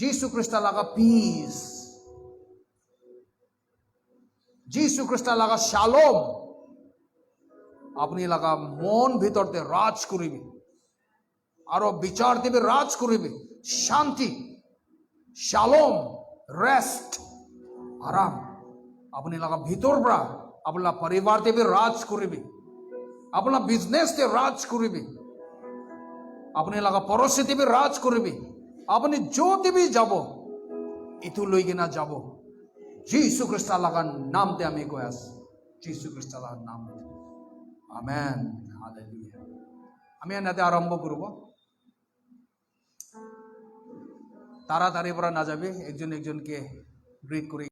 যীশু খ্ৰীষ্টৰ লগা পিস, যীশু খ্ৰীষ্টৰ লগা শালোম আপুনি লগা মন ভিতৰতে ৰাজ কৰিবি আৰু বিচাৰ দিবি, ৰাজ কৰিবি। শান্তি, শালোম, ৰেষ্ট, আৰাম আপুনি লগা ভিতৰ পৰা আপোনাৰ পৰিবাৰ দেবি ৰাজ কৰিবি, আপোনাৰ বিজনেছ তে ৰাজ কৰিবি, আপুনি লগা পৰচি দেবি ৰাজ কৰিবি। আপুনি য'তে বি যাব এইটো লৈ কিনা যাব। যীশু খ্ৰীষ্টৰ লগা নামতে আমি কৈ আছো, যীশু খ্ৰীষ্টৰ লগা নামতে। আমেন, হালেলুয়া। আমি এনেতে আৰম্ভ কৰিব। তাড়াতাড়ি পৰা নাযাবি, একজন একজনকে গ্ৰীট কৰি